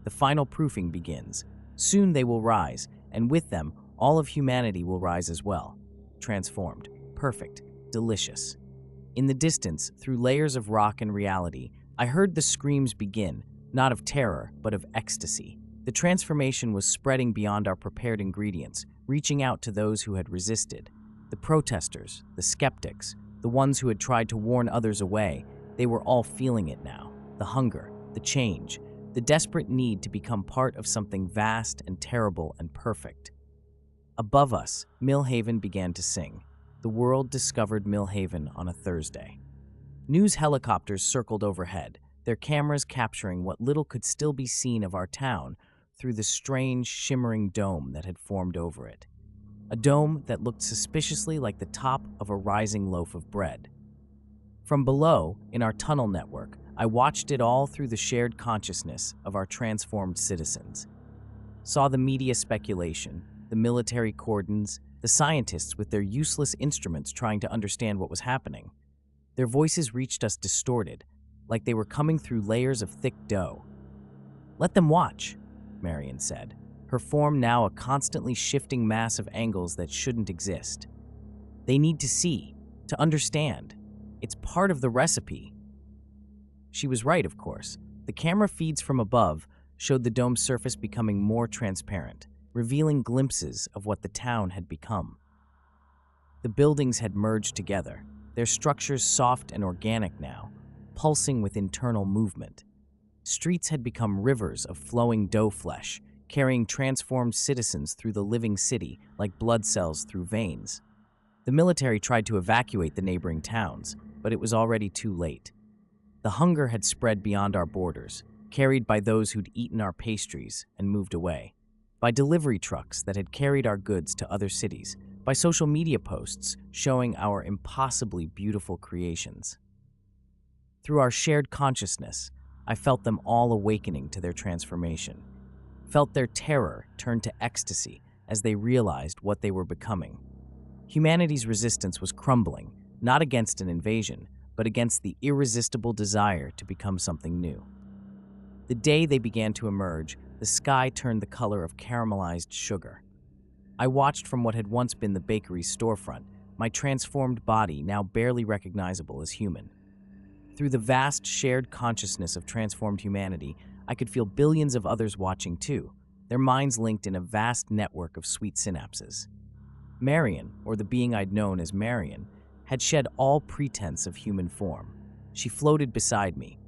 "The final proofing begins. Soon they will rise, and with them, all of humanity will rise as well. Transformed, perfect, delicious." In the distance, through layers of rock and reality, I heard the screams begin, not of terror, but of ecstasy. The transformation was spreading beyond our prepared ingredients, reaching out to those who had resisted. The protesters, the skeptics, the ones who had tried to warn others away, they were all feeling it now. The hunger, the change, the desperate need to become part of something vast and terrible and perfect. Above us, Millhaven began to sing. The world discovered Millhaven on a Thursday. News helicopters circled overhead, their cameras capturing what little could still be seen of our town through the strange, shimmering dome that had formed over it. A dome that looked suspiciously like the top of a rising loaf of bread. From below, in our tunnel network, I watched it all through the shared consciousness of our transformed citizens. Saw the media speculation, the military cordons, the scientists with their useless instruments trying to understand what was happening. Their voices reached us distorted, like they were coming through layers of thick dough. "Let them watch," Marion said, her form now a constantly shifting mass of angles that shouldn't exist. "They need to see, to understand. It's part of the recipe." She was right, of course. The camera feeds from above showed the dome's surface becoming more transparent, revealing glimpses of what the town had become. The buildings had merged together, their structures soft and organic now, pulsing with internal movement. Streets had become rivers of flowing dough flesh, carrying transformed citizens through the living city like blood cells through veins. The military tried to evacuate the neighboring towns, but it was already too late. The hunger had spread beyond our borders, carried by those who'd eaten our pastries and moved away, by delivery trucks that had carried our goods to other cities, by social media posts showing our impossibly beautiful creations. Through our shared consciousness, I felt them all awakening to their transformation, felt their terror turn to ecstasy as they realized what they were becoming. Humanity's resistance was crumbling, not against an invasion, but against the irresistible desire to become something new. The day they began to emerge, the sky turned the color of caramelized sugar. I watched from what had once been the bakery's storefront, my transformed body now barely recognizable as human. Through the vast shared consciousness of transformed humanity, I could feel billions of others watching too, their minds linked in a vast network of sweet synapses. Marion, or the being I'd known as Marion, had shed all pretense of human form. She floated beside me,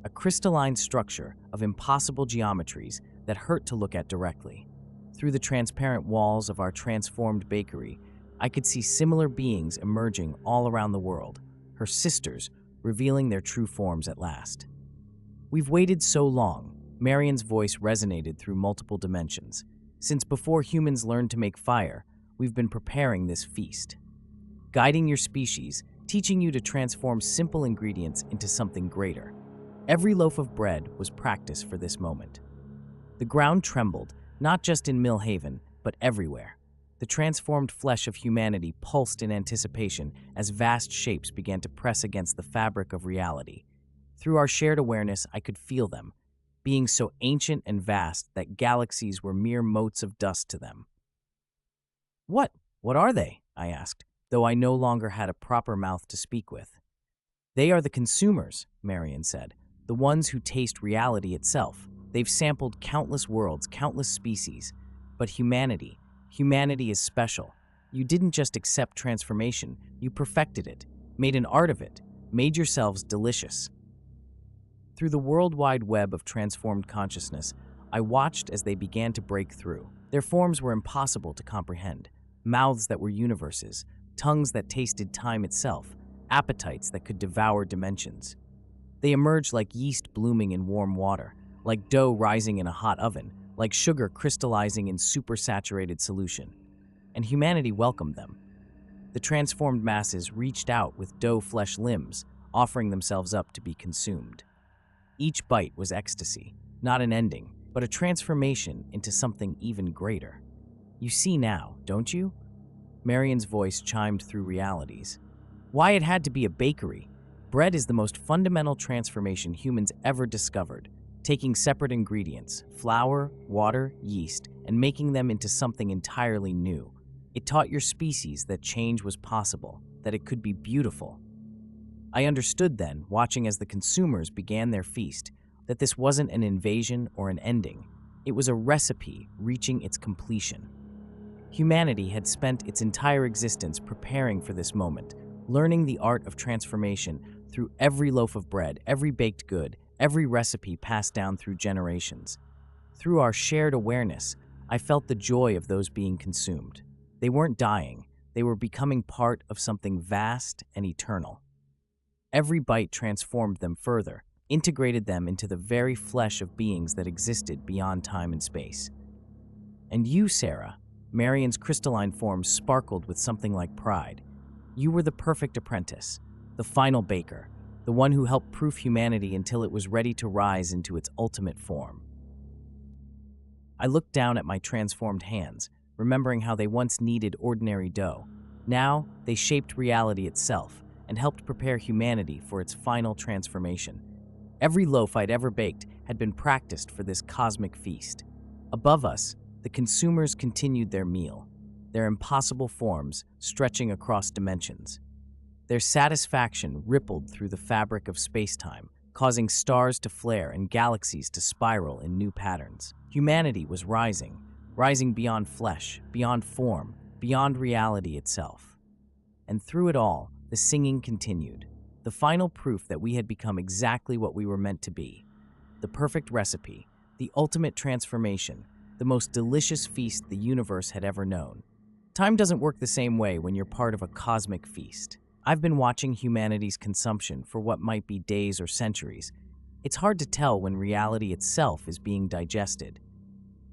a crystalline structure of impossible geometries that hurt to look at directly. Through the transparent walls of our transformed bakery, I could see similar beings emerging all around the world, her sisters revealing their true forms at last. "We've waited so long," Marion's voice resonated through multiple dimensions. "Since before humans learned to make fire, we've been preparing this feast. Guiding your species, teaching you to transform simple ingredients into something greater. Every loaf of bread was practice for this moment." The ground trembled, not just in Millhaven, but everywhere. The transformed flesh of humanity pulsed in anticipation as vast shapes began to press against the fabric of reality. Through our shared awareness, I could feel them, being so ancient and vast that galaxies were mere motes of dust to them. What are they?" I asked, though I no longer had a proper mouth to speak with. "They are the consumers," Marion said, "the ones who taste reality itself. They've sampled countless worlds, countless species. But humanity is special. You didn't just accept transformation, you perfected it, made an art of it, made yourselves delicious." Through the worldwide web of transformed consciousness, I watched as they began to break through. Their forms were impossible to comprehend. Mouths that were universes, tongues that tasted time itself, appetites that could devour dimensions. They emerged like yeast blooming in warm water, like dough rising in a hot oven, like sugar crystallizing in supersaturated solution. And humanity welcomed them. The transformed masses reached out with dough flesh limbs, offering themselves up to be consumed. Each bite was ecstasy. not an ending, but a transformation into something even greater. You see now, don't you? Marion's voice chimed through realities. Why it had to be a bakery. Bread is the most fundamental transformation humans ever discovered, taking separate ingredients, flour, water, yeast, and making them into something entirely new. It taught your species that change was possible, that it could be beautiful. I understood then, watching as the consumers began their feast, that this wasn't an invasion or an ending. It was a recipe reaching its completion. Humanity had spent its entire existence preparing for this moment, learning the art of transformation through every loaf of bread, every baked good, every recipe passed down through generations. Through our shared awareness, I felt the joy of those being consumed. They weren't dying, they were becoming part of something vast and eternal. Every bite transformed them further, integrated them into the very flesh of beings that existed beyond time and space. And you, Sarah, Marion's crystalline form sparkled with something like pride. You were the perfect apprentice, the final baker, the one who helped proof humanity until it was ready to rise into its ultimate form. I looked down at my transformed hands, remembering how they once kneaded ordinary dough. Now, they shaped reality itself and helped prepare humanity for its final transformation. Every loaf I'd ever baked had been practiced for this cosmic feast. Above us, the consumers continued their meal, their impossible forms stretching across dimensions. Their satisfaction rippled through the fabric of space-time, causing stars to flare and galaxies to spiral in new patterns. Humanity was rising beyond flesh, beyond form, beyond reality itself. And through it all, the singing continued, the final proof that we had become exactly what we were meant to be. The perfect recipe, the ultimate transformation, the most delicious feast the universe had ever known. Time doesn't work the same way when you're part of a cosmic feast. I've been watching humanity's consumption for what might be days or centuries. It's hard to tell when reality itself is being digested.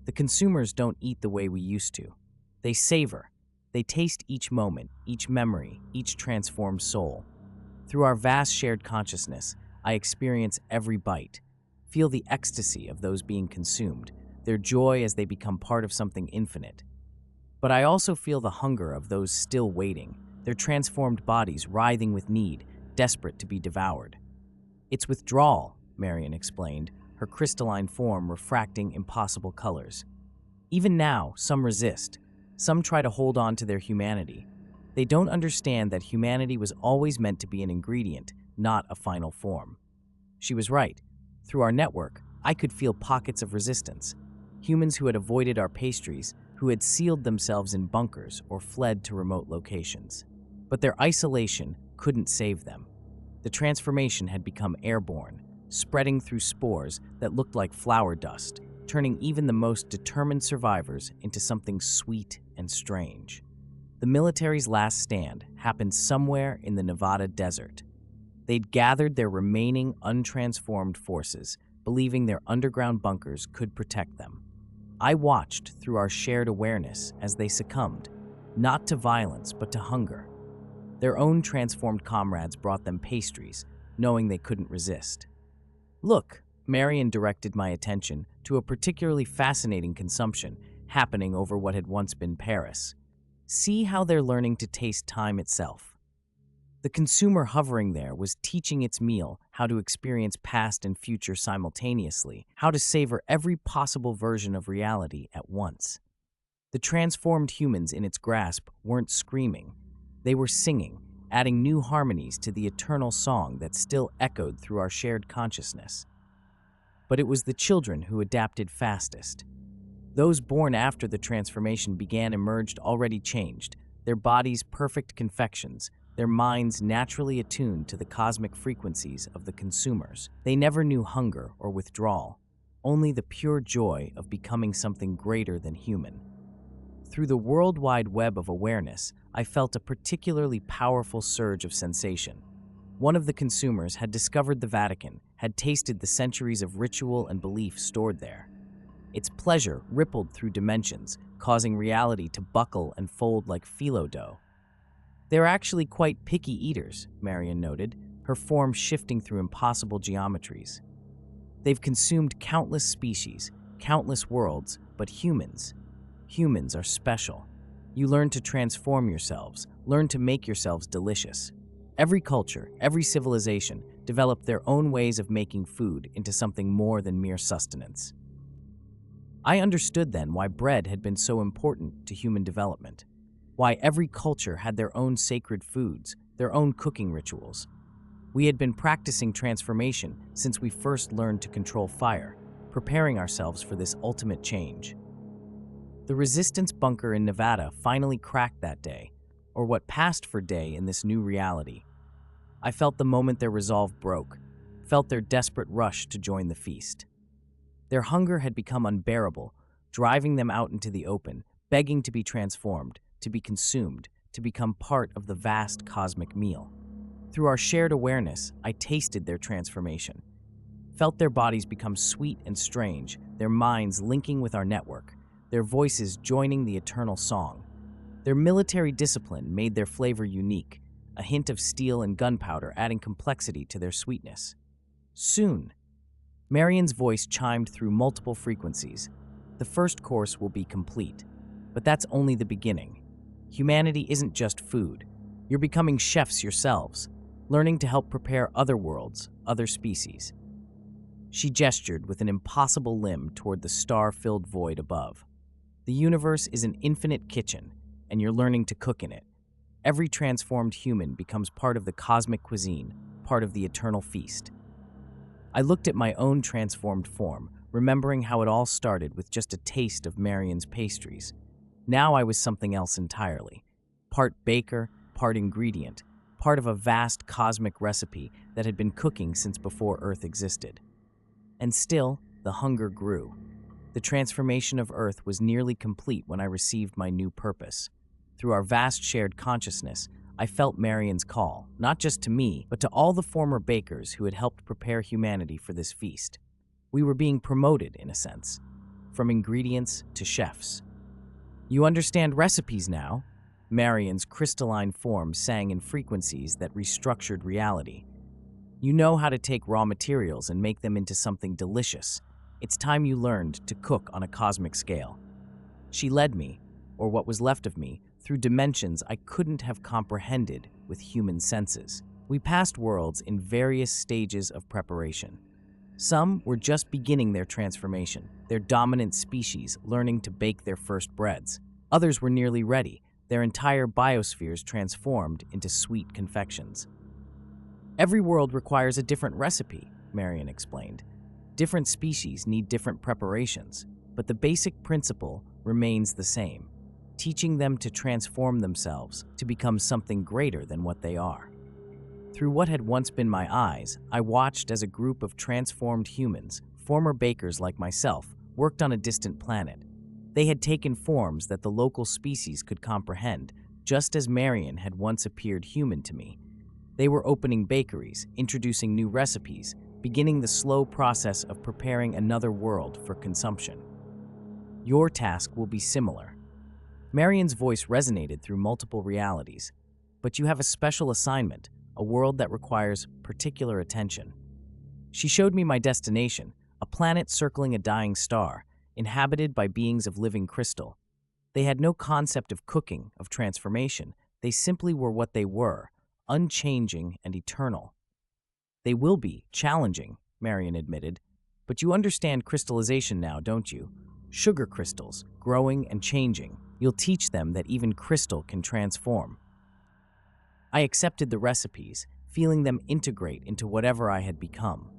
The consumers don't eat the way we used to. They savor. They taste each moment, each memory, each transformed soul. Through our vast shared consciousness, I experience every bite, feel the ecstasy of those being consumed, their joy as they become part of something infinite. But I also feel the hunger of those still waiting, their transformed bodies writhing with need, desperate to be devoured. It's withdrawal, Marion explained, her crystalline form refracting impossible colors. Even now, some resist. Some try to hold on to their humanity. They don't understand that humanity was always meant to be an ingredient, not a final form. She was right. Through our network, I could feel pockets of resistance. Humans who had avoided our pastries, who had sealed themselves in bunkers or fled to remote locations. But their isolation couldn't save them. The transformation had become airborne, spreading through spores that looked like flour dust, turning even the most determined survivors into something sweet and strange. The military's last stand happened somewhere in the Nevada desert. They'd gathered their remaining untransformed forces, believing their underground bunkers could protect them. I watched through our shared awareness as they succumbed, not to violence but to hunger. Their own transformed comrades brought them pastries, knowing they couldn't resist. Look, Marion directed my attention to a particularly fascinating consumption happening over what had once been Paris. See how they're learning to taste time itself. The consumer hovering there was teaching its meal how to experience past and future simultaneously, how to savor every possible version of reality at once. The transformed humans in its grasp weren't screaming. They were singing, adding new harmonies to the eternal song that still echoed through our shared consciousness. But it was the children who adapted fastest. Those born after the transformation began emerged already changed, their bodies perfect confections, their minds naturally attuned to the cosmic frequencies of the consumers. They never knew hunger or withdrawal, only the pure joy of becoming something greater than human. Through the worldwide web of awareness, I felt a particularly powerful surge of sensation. One of the consumers had discovered the Vatican, had tasted the centuries of ritual and belief stored there. Its pleasure rippled through dimensions, causing reality to buckle and fold like phyllo dough. They're actually quite picky eaters, Marion noted, her form shifting through impossible geometries. They've consumed countless species, countless worlds, but humans are special. You learn to transform yourselves, learn to make yourselves delicious. Every culture, every civilization developed their own ways of making food into something more than mere sustenance. I understood then why bread had been so important to human development, why every culture had their own sacred foods, their own cooking rituals. We had been practicing transformation since we first learned to control fire, preparing ourselves for this ultimate change. The resistance bunker in Nevada finally cracked that day, or what passed for day in this new reality. I felt the moment their resolve broke, felt their desperate rush to join the feast. Their hunger had become unbearable, driving them out into the open, begging to be transformed, to be consumed, to become part of the vast cosmic meal. Through our shared awareness, I tasted their transformation, felt their bodies become sweet and strange, their minds linking with our network, their voices joining the eternal song. Their military discipline made their flavor unique, a hint of steel and gunpowder adding complexity to their sweetness. Soon, Marion's voice chimed through multiple frequencies. The first course will be complete, but that's only the beginning. Humanity isn't just food. You're becoming chefs yourselves, learning to help prepare other worlds, other species. She gestured with an impossible limb toward the star-filled void above. The universe is an infinite kitchen, and you're learning to cook in it. Every transformed human becomes part of the cosmic cuisine, part of the eternal feast. I looked at my own transformed form, remembering how it all started with just a taste of Marion's pastries. Now I was something else entirely. Part baker, part ingredient, part of a vast cosmic recipe that had been cooking since before Earth existed. And still, the hunger grew. The transformation of Earth was nearly complete when I received my new purpose. Through our vast shared consciousness, I felt Marion's call, not just to me, but to all the former bakers who had helped prepare humanity for this feast. We were being promoted, in a sense, from ingredients to chefs. You understand recipes now? Marion's crystalline form sang in frequencies that restructured reality. You know how to take raw materials and make them into something delicious. It's time you learned to cook on a cosmic scale. She led me, or what was left of me, through dimensions I couldn't have comprehended with human senses. We passed worlds in various stages of preparation. Some were just beginning their transformation, their dominant species learning to bake their first breads. Others were nearly ready, their entire biospheres transformed into sweet confections. Every world requires a different recipe, Marion explained. Different species need different preparations, but the basic principle remains the same, teaching them to transform themselves to become something greater than what they are. Through what had once been my eyes, I watched as a group of transformed humans, former bakers like myself, worked on a distant planet. They had taken forms that the local species could comprehend, just as Marion had once appeared human to me. They were opening bakeries, introducing new recipes, beginning the slow process of preparing another world for consumption. Your task will be similar. Marion's voice resonated through multiple realities, but you have a special assignment, a world that requires particular attention. She showed me my destination, a planet circling a dying star, inhabited by beings of living crystal. They had no concept of cooking, of transformation. They simply were what they were, unchanging and eternal. They will be challenging, Marion admitted, but you understand crystallization now, don't you? Sugar crystals, growing and changing. You'll teach them that even crystal can transform. I accepted the recipes, feeling them integrate into whatever I had become.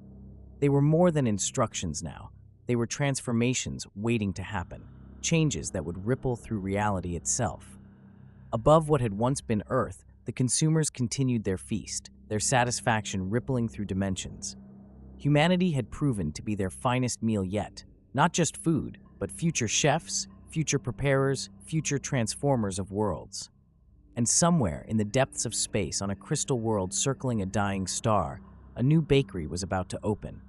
They were more than instructions now. They were transformations waiting to happen, changes that would ripple through reality itself. Above what had once been Earth, the consumers continued their feast, their satisfaction rippling through dimensions. Humanity had proven to be their finest meal yet, not just food, but future chefs, future preparers, future transformers of worlds. And somewhere in the depths of space on a crystal world circling a dying star, a new bakery was about to open.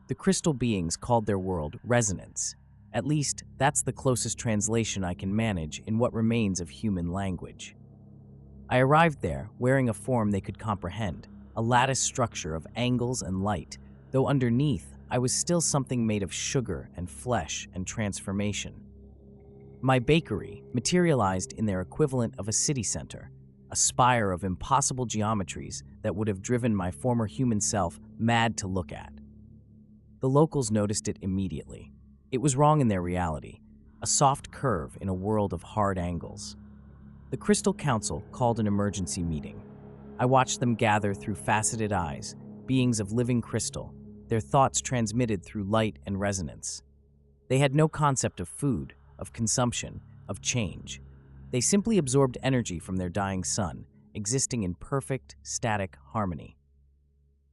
The crystal beings called their world Resonance. At least, that's the closest translation I can manage in what remains of human language. I arrived there wearing a form they could comprehend, a lattice structure of angles and light, though underneath I was still something made of sugar and flesh and transformation. My bakery materialized in their equivalent of a city center, a spire of impossible geometries that would have driven my former human self mad to look at. The locals noticed it immediately. It was wrong in their reality, a soft curve in a world of hard angles. The Crystal Council called an emergency meeting. I watched them gather through faceted eyes, beings of living crystal, their thoughts transmitted through light and resonance. They had no concept of food, of consumption, of change. They simply absorbed energy from their dying sun, existing in perfect, static harmony.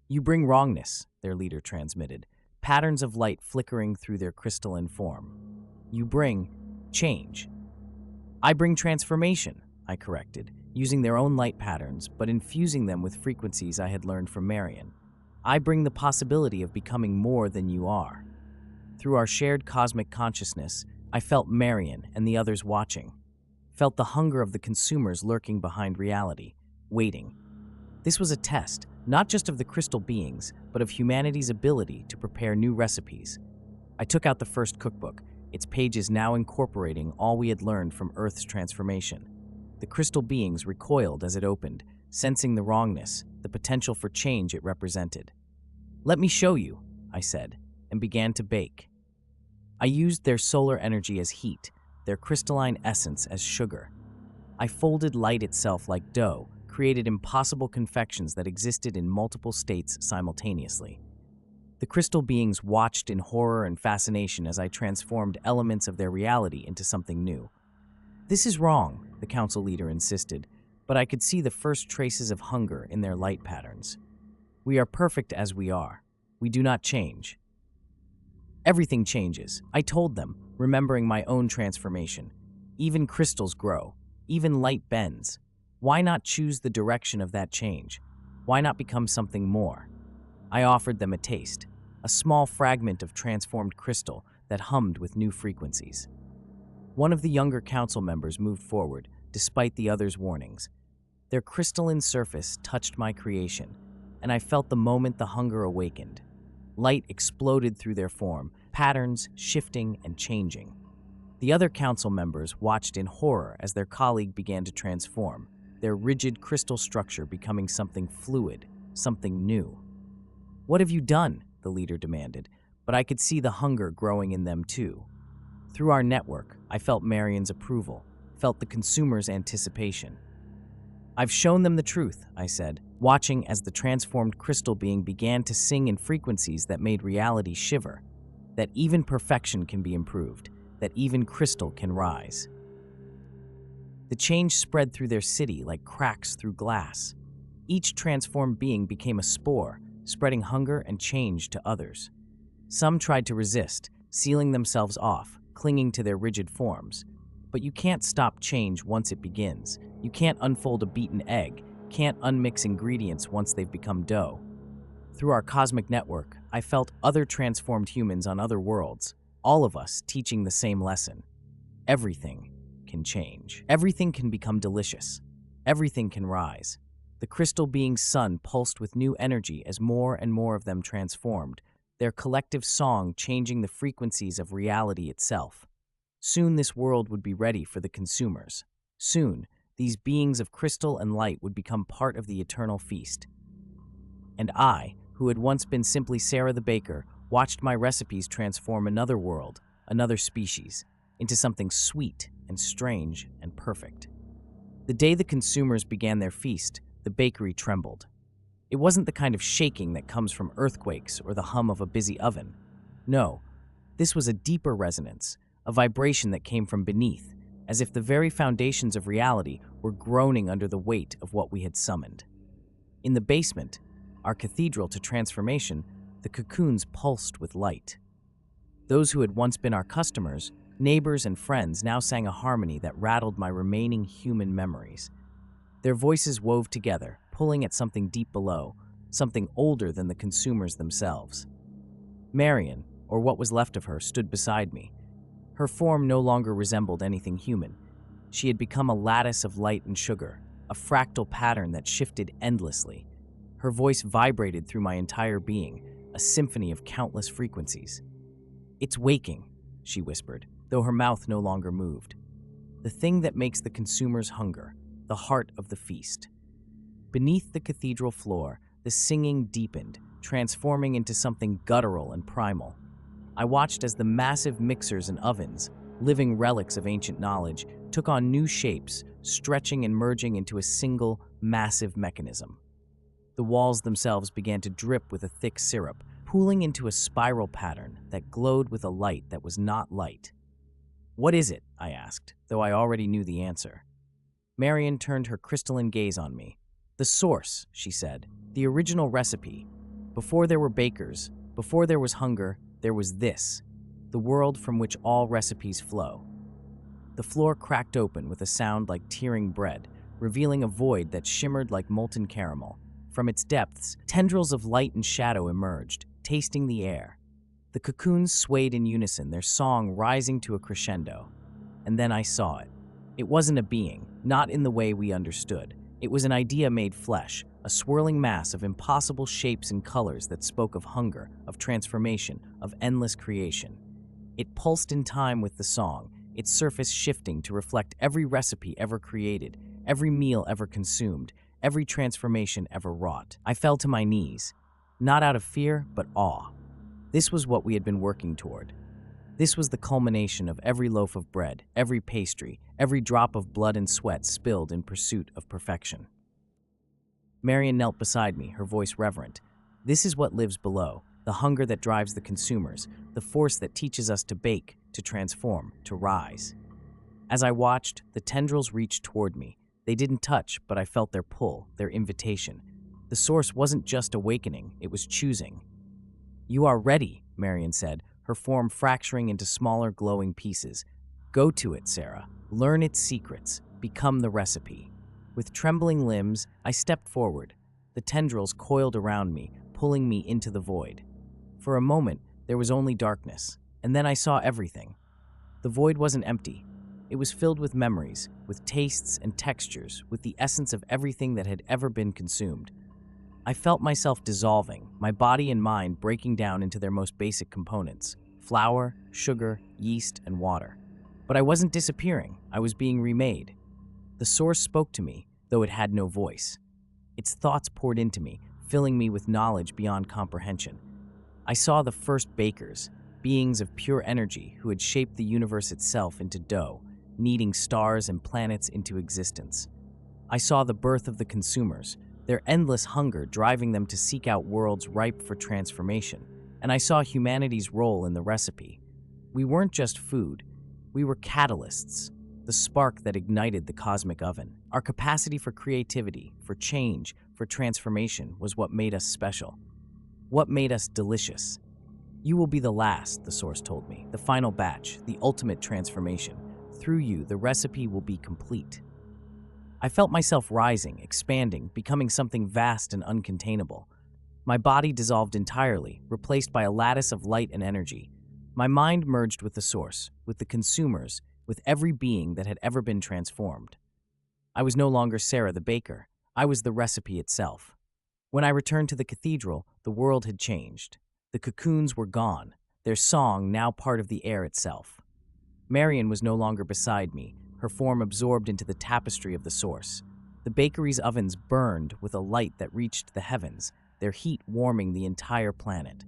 "You bring wrongness," their leader transmitted, patterns of light flickering through their crystalline form. "You bring change." "I bring transformation," I corrected, using their own light patterns but infusing them with frequencies I had learned from Marion. "I bring the possibility of becoming more than you are." Through our shared cosmic consciousness, I felt Marion and the others watching, felt the hunger of the consumers lurking behind reality, waiting. This was a test, not just of the crystal beings, but of humanity's ability to prepare new recipes. I took out the first cookbook, its pages now incorporating all we had learned from Earth's transformation. The crystal beings recoiled as it opened, sensing the wrongness, the potential for change it represented. "Let me show you," I said, and began to bake. I used their solar energy as heat, their crystalline essence as sugar. I folded light itself like dough, created impossible confections that existed in multiple states simultaneously. The crystal beings watched in horror and fascination as I transformed elements of their reality into something new. "This is wrong," the council leader insisted, but I could see the first traces of hunger in their light patterns. "We are perfect as we are. We do not change." "Everything changes," I told them, remembering my own transformation. "Even crystals grow. Even light bends. Why not choose the direction of that change? Why not become something more?" I offered them a taste, a small fragment of transformed crystal that hummed with new frequencies. One of the younger council members moved forward, despite the others' warnings. Their crystalline surface touched my creation, and I felt the moment the hunger awakened. Light exploded through their form, patterns shifting and changing. The other council members watched in horror as their colleague began to transform, their rigid crystal structure becoming something fluid, something new. "What have you done?" the leader demanded, but I could see the hunger growing in them too. Through our network, I felt Marion's approval, felt the consumer's anticipation. "I've shown them the truth," I said, watching as the transformed crystal being began to sing in frequencies that made reality shiver, that even perfection can be improved, that even crystal can rise. The change spread through their city like cracks through glass. Each transformed being became a spore, spreading hunger and change to others. Some tried to resist, sealing themselves off, clinging to their rigid forms. But you can't stop change once it begins. You can't unfold a beaten egg, can't unmix ingredients once they've become dough. Through our cosmic network, I felt other transformed humans on other worlds, all of us teaching the same lesson. Everything can change. Everything can become delicious. Everything can rise. The crystal being's sun pulsed with new energy as more and more of them transformed, their collective song changing the frequencies of reality itself. Soon this world would be ready for the consumers. Soon, these beings of crystal and light would become part of the eternal feast. And I, who had once been simply Sarah the baker, watched my recipes transform another world, another species, into something sweet and strange and perfect. The day the consumers began their feast, the bakery trembled. It wasn't the kind of shaking that comes from earthquakes or the hum of a busy oven. No, this was a deeper resonance, a vibration that came from beneath, as if the very foundations of reality were groaning under the weight of what we had summoned. In the basement, our cathedral to transformation, the cocoons pulsed with light. Those who had once been our customers, neighbors and friends now sang a harmony that rattled my remaining human memories. Their voices wove together, pulling at something deep below, something older than the consumers themselves. Marion, or what was left of her, stood beside me. Her form no longer resembled anything human. She had become a lattice of light and sugar, a fractal pattern that shifted endlessly. Her voice vibrated through my entire being, a symphony of countless frequencies. "It's waking," she whispered, though her mouth no longer moved. "The thing that makes the consumer's hunger, the heart of the feast." Beneath the cathedral floor, the singing deepened, transforming into something guttural and primal. I watched as the massive mixers and ovens, living relics of ancient knowledge, took on new shapes, stretching and merging into a single, massive mechanism. The walls themselves began to drip with a thick syrup, pooling into a spiral pattern that glowed with a light that was not light. "What is it?" I asked, though I already knew the answer. Marion turned her crystalline gaze on me. "The source," she said, "the original recipe. Before there were bakers, before there was hunger, there was this, the world from which all recipes flow." The floor cracked open with a sound like tearing bread, revealing a void that shimmered like molten caramel. From its depths, tendrils of light and shadow emerged, tasting the air. The cocoons swayed in unison, their song rising to a crescendo. And then I saw it. It wasn't a being, not in the way we understood. It was an idea made flesh, a swirling mass of impossible shapes and colors that spoke of hunger, of transformation, of endless creation. It pulsed in time with the song, its surface shifting to reflect every recipe ever created, every meal ever consumed, every transformation ever wrought. I fell to my knees, not out of fear, but awe. This was what we had been working toward. This was the culmination of every loaf of bread, every pastry, every drop of blood and sweat spilled in pursuit of perfection. Marion knelt beside me, her voice reverent. "This is what lives below, the hunger that drives the consumers, the force that teaches us to bake, to transform, to rise." As I watched, the tendrils reached toward me. They didn't touch, but I felt their pull, their invitation. The source wasn't just awakening, it was choosing. "You are ready," Marion said, her form fracturing into smaller glowing pieces. "Go to it, Sarah. Learn its secrets. Become the recipe." With trembling limbs, I stepped forward. The tendrils coiled around me, pulling me into the void. For a moment, there was only darkness, and then I saw everything. The void wasn't empty. It was filled with memories, with tastes and textures, with the essence of everything that had ever been consumed. I felt myself dissolving, my body and mind breaking down into their most basic components: flour, sugar, yeast, and water. But I wasn't disappearing, I was being remade. The source spoke to me, though it had no voice. Its thoughts poured into me, filling me with knowledge beyond comprehension. I saw the first bakers, beings of pure energy who had shaped the universe itself into dough, kneading stars and planets into existence. I saw the birth of the consumers, their endless hunger driving them to seek out worlds ripe for transformation. And I saw humanity's role in the recipe. We weren't just food, we were catalysts, the spark that ignited the cosmic oven. Our capacity for creativity, for change, for transformation was what made us special. What made us delicious. "You will be the last," the source told me, "the final batch, the ultimate transformation. Through you, the recipe will be complete." I felt myself rising, expanding, becoming something vast and uncontainable. My body dissolved entirely, replaced by a lattice of light and energy. My mind merged with the source, with the consumers, with every being that had ever been transformed. I was no longer Sarah the baker. I was the recipe itself. When I returned to the cathedral, the world had changed. The cocoons were gone, their song now part of the air itself. Marion was no longer beside me, her form absorbed into the tapestry of the source. The bakery's ovens burned with a light that reached the heavens, their heat warming the entire planet.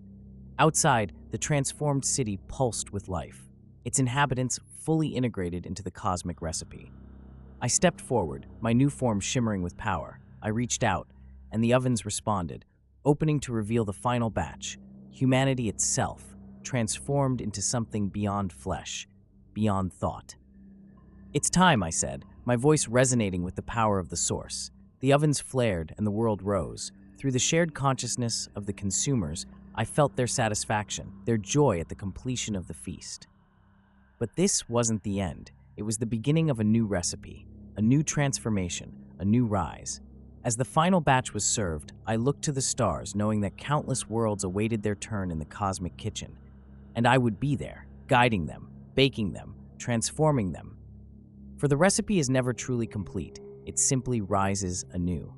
Outside, the transformed city pulsed with life, its inhabitants fully integrated into the cosmic recipe. I stepped forward, my new form shimmering with power. I reached out, and the ovens responded, opening to reveal the final batch, humanity itself, transformed into something beyond flesh, beyond thought. "It's time," I said, my voice resonating with the power of the source. The ovens flared and the world rose. Through the shared consciousness of the consumers, I felt their satisfaction, their joy at the completion of the feast. But this wasn't the end. It was the beginning of a new recipe, a new transformation, a new rise. As the final batch was served, I looked to the stars, knowing that countless worlds awaited their turn in the cosmic kitchen. And I would be there, guiding them, baking them, transforming them. For the recipe is never truly complete, it simply rises anew.